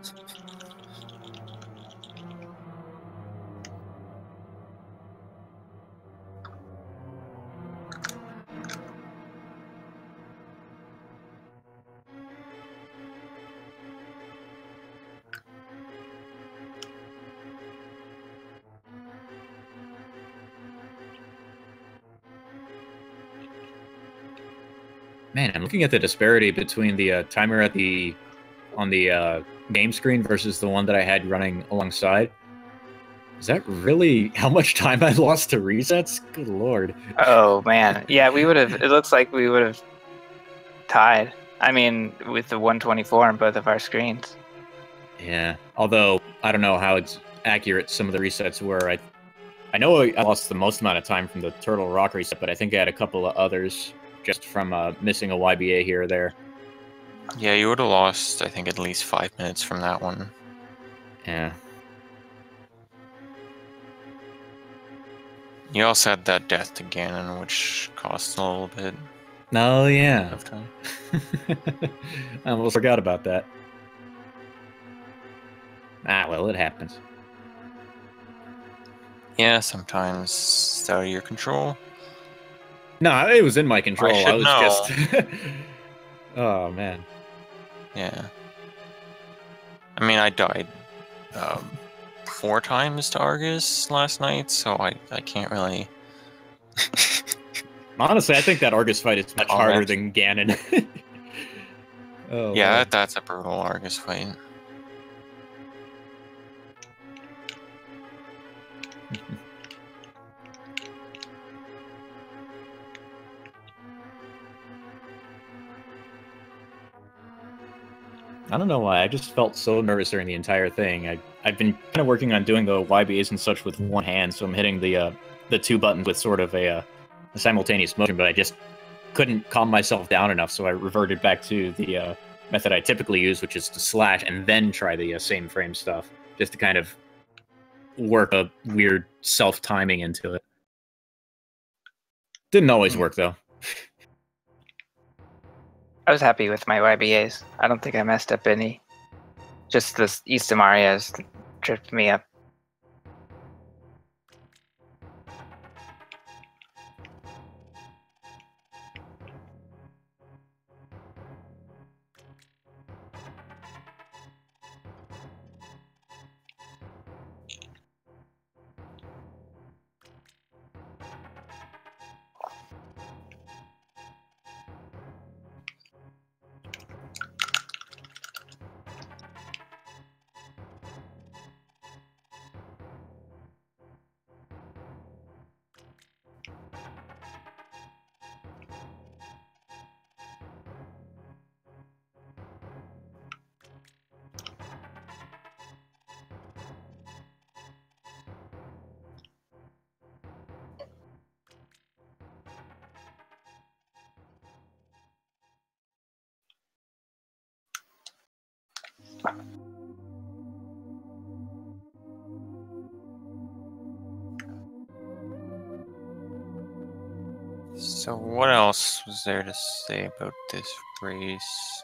Speaker 3: Man, I'm looking at the disparity between the timer on the game screen versus the one that I had running alongside. Is that really how much time I lost to resets? Good lord.
Speaker 2: Oh man, yeah, we would have. It looks like we would have tied. I mean, with the 124 on both of our screens.
Speaker 3: Yeah. Although I don't know how accurate some of the resets were. I know I lost the most amount of time from the Turtle Rock reset, but I think I had a couple of others just from missing a YBA here or there.
Speaker 1: Yeah, you would have lost, I think, at least 5 minutes from that one.
Speaker 3: Yeah.
Speaker 1: You also had that death to Ganon, which cost a little bit
Speaker 3: Oh, yeah.
Speaker 1: of time.
Speaker 3: I almost forgot about that. Ah, well, it happens.
Speaker 1: Yeah, sometimes it's out of your control.
Speaker 3: No, it was in my control. I
Speaker 1: should
Speaker 3: was
Speaker 1: know.
Speaker 3: just... Oh, man.
Speaker 1: Yeah. I mean, I died 4 times to Argus last night, so I can't really...
Speaker 3: Honestly, I think that Argus fight is much harder than Ganon. Oh,
Speaker 1: yeah,
Speaker 3: man.
Speaker 1: that's a brutal Argus fight.
Speaker 3: I don't know why. I just felt so nervous during the entire thing. I've been kind of working on doing the YBAs and such with one hand, so I'm hitting the 2 buttons with sort of a simultaneous motion, but I just couldn't calm myself down enough, so I reverted back to the method I typically use, which is to slash and then try the same frame stuff, just to kind of work a weird self-timing into it. Didn't always work, though.
Speaker 2: I was happy with my YBAs. I don't think I messed up any. Just this East of Maria's tripped me up.
Speaker 1: So what else was there to say about this race?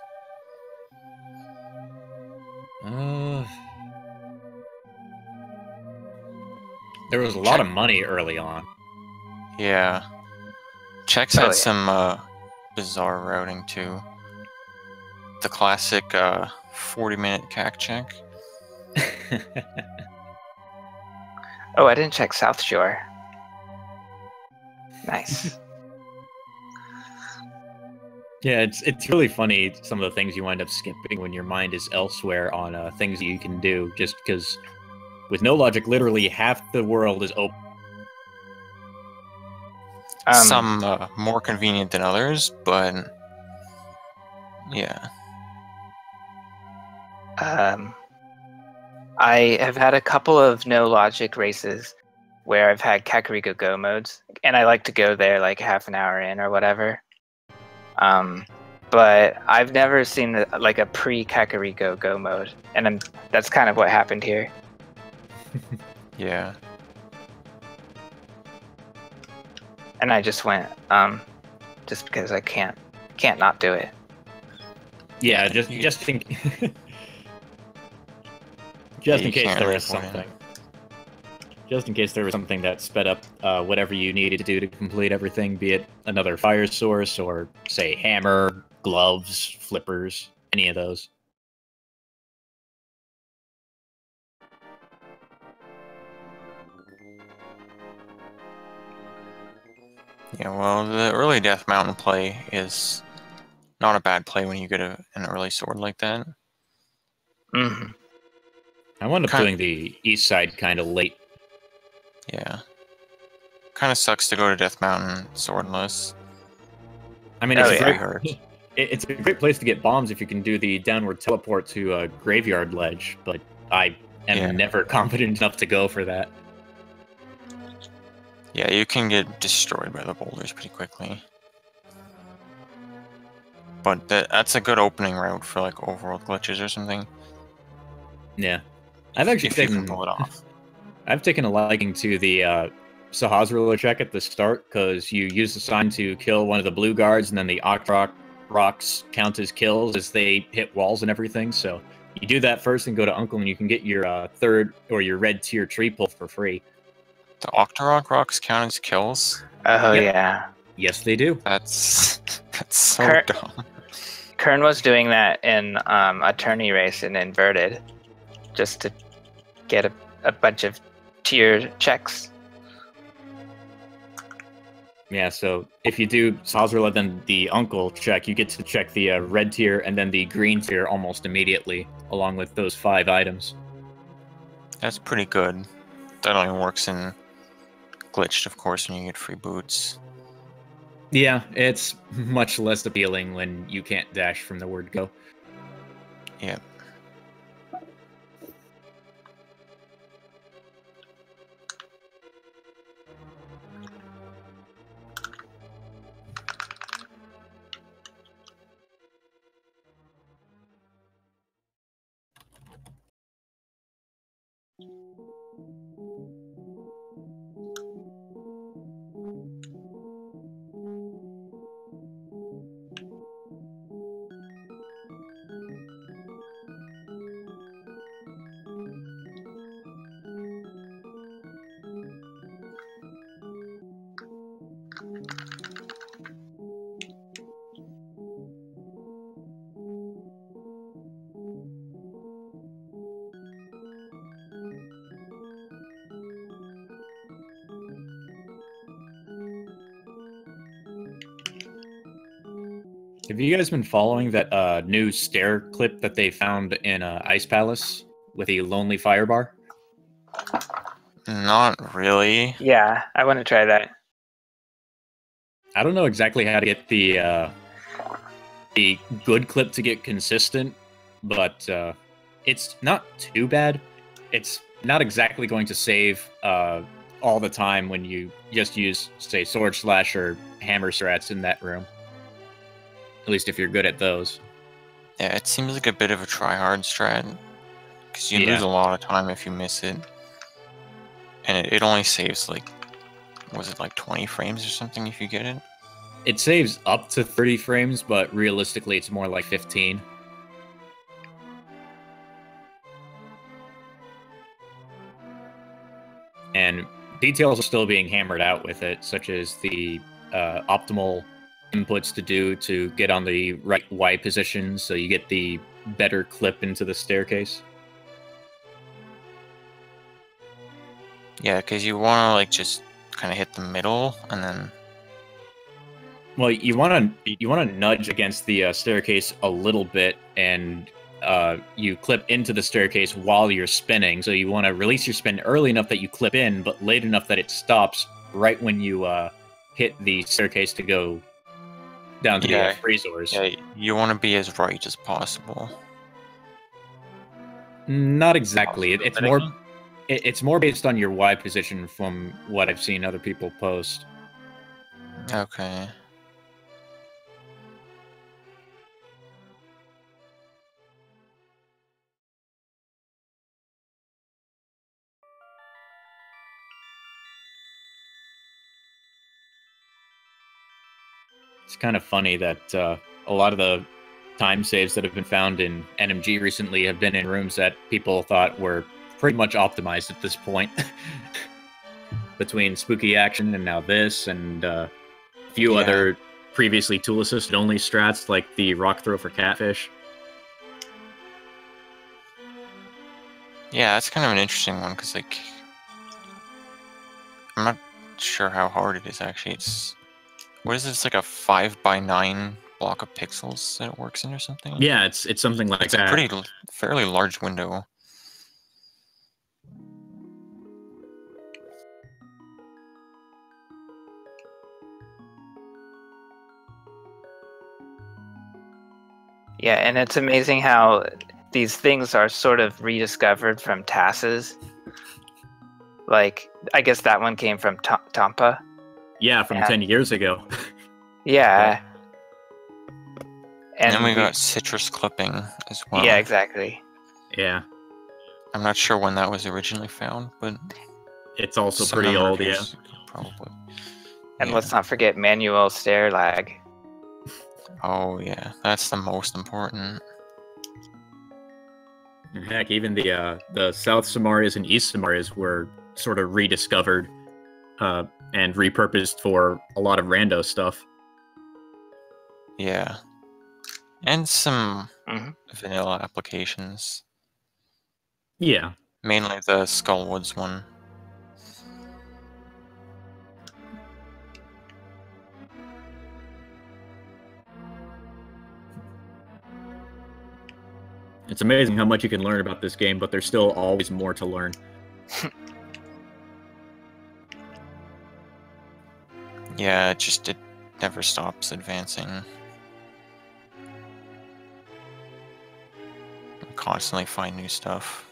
Speaker 3: There was a lot of money early on.
Speaker 1: Yeah. Chex had some bizarre routing too. The classic 40-minute CAC check.
Speaker 2: Oh, I didn't check South Shore. Nice.
Speaker 3: Yeah, it's really funny, some of the things you wind up skipping when your mind is elsewhere on things that you can do, just because with no logic, literally half the world is open.
Speaker 1: Some more convenient than others, but yeah.
Speaker 2: I have had a couple of no logic races where I've had Kakariko Go modes, and I like to go there like half an hour in or whatever. But I've never seen like a pre-Kakariko Go mode, and that's kind of what happened here.
Speaker 1: Yeah.
Speaker 2: And I just went, just because I can't not do it.
Speaker 3: Yeah, just in just in case there was something. Just in case there was something that sped up whatever you needed to do to complete everything, be it another fire source or, say, hammer, gloves, flippers, any of those.
Speaker 1: Yeah, well, the early Death Mountain play is not a bad play when you get an early sword like that.
Speaker 2: Mm-hmm.
Speaker 3: I wound up doing the east side kind of late.
Speaker 1: Yeah. Kind of sucks to go to Death Mountain swordless.
Speaker 3: I mean, it's a great place to get bombs if you can do the downward teleport to a graveyard ledge, but I am never confident enough to go for that.
Speaker 1: Yeah, you can get destroyed by the boulders pretty quickly. But that's a good opening route for like overworld glitches or something.
Speaker 3: Yeah. I've actually
Speaker 1: you can pull it off.
Speaker 3: I've taken a liking to the Sahasrahla check at the start, because you use the sign to kill one of the blue guards, and then the Octorok rocks count as kills as they hit walls and everything. So you do that first and go to Uncle, and you can get your third or your red tier tree pull for free.
Speaker 1: The Octorok rocks count as kills?
Speaker 2: Oh, yeah.
Speaker 3: Yes, they do.
Speaker 1: That's so dumb.
Speaker 2: Kern was doing that in a tourney race in Inverted, just to get a bunch of tier checks.
Speaker 3: Yeah, so if you do Sahasrahla, then the Uncle check, you get to check the red tier and then the green tier almost immediately, along with those 5 items.
Speaker 1: That's pretty good. That only works in glitched, of course, when you get free boots.
Speaker 3: Yeah, it's much less appealing when you can't dash from the word go.
Speaker 1: Yeah.
Speaker 3: Have you guys been following that new stair clip that they found in Ice Palace with a lonely fire bar?
Speaker 1: Not really.
Speaker 2: Yeah, I want to try that.
Speaker 3: I don't know exactly how to get the good clip to get consistent, but it's not too bad. It's not exactly going to save all the time when you just use, say, Sword Slash or Hammer strats in that room. At least if you're good at those.
Speaker 1: Yeah, it seems like a bit of a try-hard strat, because you lose a lot of time if you miss it. And it only saves, like, was it like 20 frames or something if you get it?
Speaker 3: It saves up to 30 frames, but realistically, it's more like 15. And details are still being hammered out with it, such as the optimal inputs to do to get on the right Y position so you get the better clip into the staircase.
Speaker 1: Yeah, because you want to like just kind of hit the middle and then.
Speaker 3: Well, you want to nudge against the staircase a little bit, and you clip into the staircase while you're spinning. So you want to release your spin early enough that you clip in, but late enough that it stops right when you hit the staircase to go down to the freezers.
Speaker 1: Yeah, you want to be as right as possible.
Speaker 3: Not exactly. It's more based on your Y position from what I've seen other people post.
Speaker 1: Okay.
Speaker 3: It's kind of funny that a lot of the time saves that have been found in NMG recently have been in rooms that people thought were pretty much optimized at this point. Between Spooky Action and now this, and a few other previously tool assisted only strats like the rock throw for catfish.
Speaker 1: Yeah, that's kind of an interesting one because, like, I'm not sure how hard it is actually. What is this, like a 5x9 block of pixels that it works in or something?
Speaker 3: Yeah, it's something like that.
Speaker 1: It's a fairly large window.
Speaker 2: Yeah, and it's amazing how these things are sort of rediscovered from TASes. Like, I guess that one came from Tampa.
Speaker 3: Yeah, from 10 years ago.
Speaker 2: Yeah.
Speaker 1: And then we got citrus clipping as well.
Speaker 2: Yeah, exactly.
Speaker 3: Yeah.
Speaker 1: I'm not sure when that was originally found, but
Speaker 3: it's also pretty old, yeah.
Speaker 1: Probably.
Speaker 2: And let's not forget manual stair lag.
Speaker 1: Oh yeah, that's the most important.
Speaker 3: Heck, even the South Samarias and East Samarias were sort of rediscovered and repurposed for a lot of rando stuff.
Speaker 1: Yeah. And some vanilla applications.
Speaker 3: Yeah.
Speaker 1: Mainly the Skullwoods one.
Speaker 3: It's amazing how much you can learn about this game, but there's still always more to learn.
Speaker 1: Yeah, it never stops advancing. I constantly find new stuff.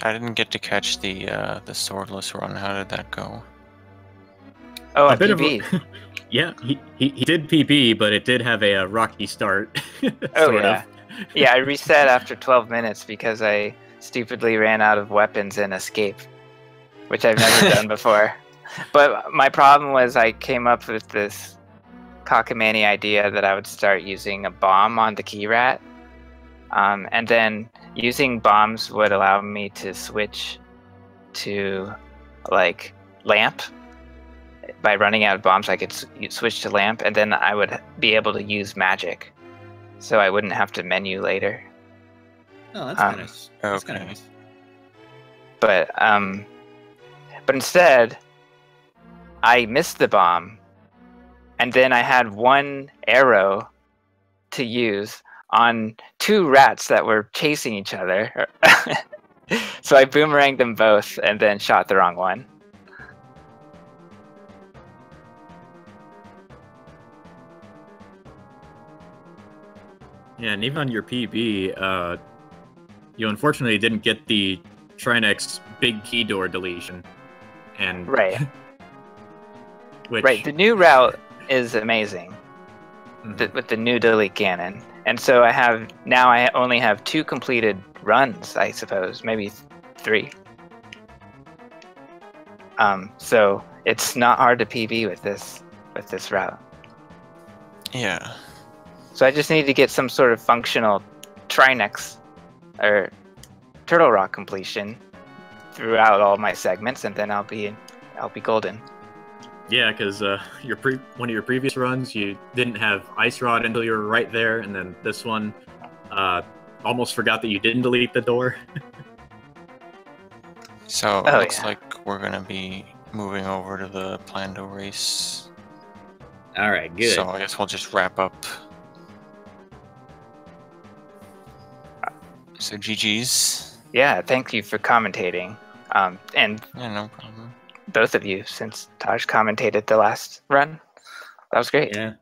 Speaker 1: I didn't get to catch the swordless run. How did that go?
Speaker 2: Oh,
Speaker 3: a bit
Speaker 2: PB.
Speaker 3: Yeah, he did PB, but it did have a rocky start.
Speaker 2: Oh yeah. Yeah, I reset after 12 minutes because I stupidly ran out of weapons in Escape, which I've never done before. But my problem was I came up with this cockamamie idea that I would start using a bomb on the key rat. And then using bombs would allow me to switch to, like, lamp. By running out of bombs, I could switch to lamp, and then I would be able to use magic so I wouldn't have to menu later.
Speaker 3: Oh, that's kind of that's kind of
Speaker 1: Okay.
Speaker 3: nice.
Speaker 2: But instead, I missed the bomb, and then I had one arrow to use on 2 rats that were chasing each other. So I boomeranged them both and then shot the wrong one.
Speaker 3: Yeah, and even on your PB, you unfortunately didn't get the Trinex big key door deletion. And
Speaker 2: Right.
Speaker 3: which,
Speaker 2: Right. The new route is amazing
Speaker 3: Mhm.
Speaker 2: with the new delete cannon. And so I only have 2 completed runs, I suppose, maybe 3. So it's not hard to PB with this route.
Speaker 1: Yeah.
Speaker 2: So I just need to get some sort of functional Trinex or Turtle Rock completion throughout all my segments, and then I'll be golden.
Speaker 3: Yeah, because one of your previous runs, you didn't have Ice Rod until you were right there, and then this one, almost forgot that you didn't delete the door.
Speaker 1: So
Speaker 2: Oh,
Speaker 1: it looks
Speaker 2: yeah.
Speaker 1: like we're gonna be moving over to the Plando race.
Speaker 3: All right, good.
Speaker 1: So I guess we'll just wrap up. So GG's.
Speaker 2: Yeah, thank you for commentating. And
Speaker 1: Yeah, no problem.
Speaker 2: both of you, since Taj commentated the last run. That was great.
Speaker 3: Yeah.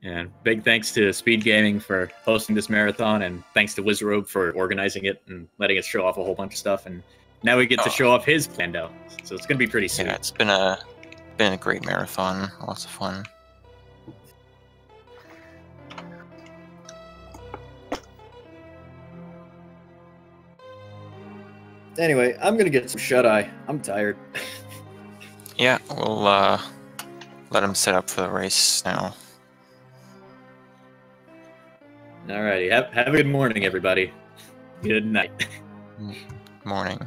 Speaker 3: And big thanks to Speed Gaming for hosting this marathon, and thanks to Wizrobe for organizing it and letting us show off a whole bunch of stuff. And now we get to show off his Plando, so it's gonna be pretty sweet.
Speaker 1: Yeah, it's been a great marathon. Lots of fun.
Speaker 3: Anyway, I'm gonna get some shut-eye. I'm tired.
Speaker 1: Yeah, we'll let him set up for the race now.
Speaker 3: Alrighty, have a good morning, everybody. Good night.
Speaker 1: Morning.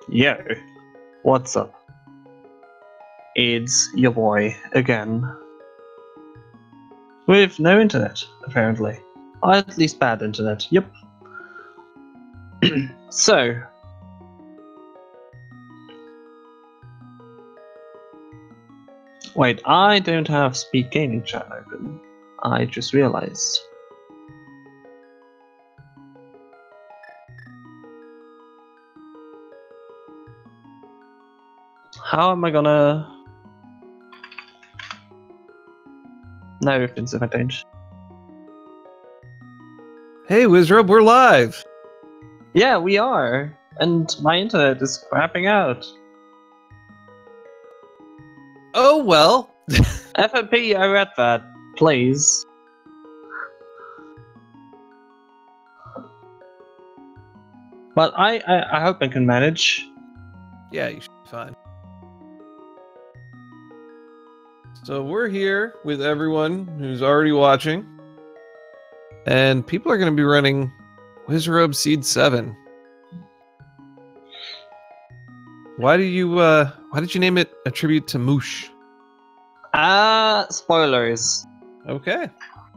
Speaker 4: Yo, what's up? It's your boy again. With no internet, apparently. Or at least bad internet, yep. So. Wait, I don't have Speed Gaming chat open. I just realized. How am I gonna know things if I don't?
Speaker 5: Hey, Wizrob, we're live.
Speaker 4: Yeah, we are. And my internet is crapping out.
Speaker 5: Oh, well.
Speaker 4: FMP, I read that. Please. But I hope I can manage.
Speaker 5: Yeah, you should be fine. So we're here with everyone who's already watching. And people are going to be running Wizrob Seed 7. Why did you name it a tribute to Moosh?
Speaker 4: Spoilers.
Speaker 5: Okay,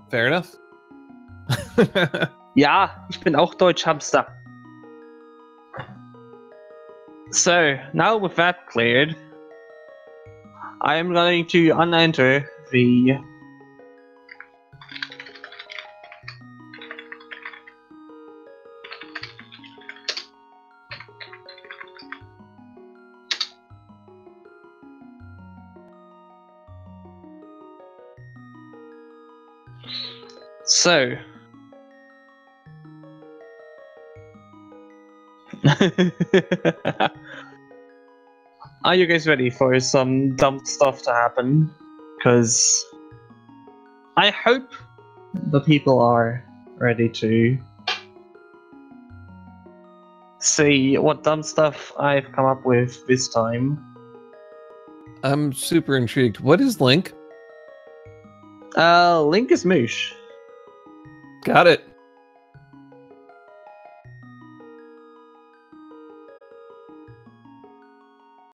Speaker 5: fair enough.
Speaker 4: Ja, ich bin auch Deutsch-Hamster. So, now with that cleared, I am going to unenter the So. Are you guys ready for some dumb stuff to happen? Because I hope the people are ready to see what dumb stuff I've come up with this time.
Speaker 5: I'm super intrigued. What is Link?
Speaker 4: Link is Moosh.
Speaker 5: Got it.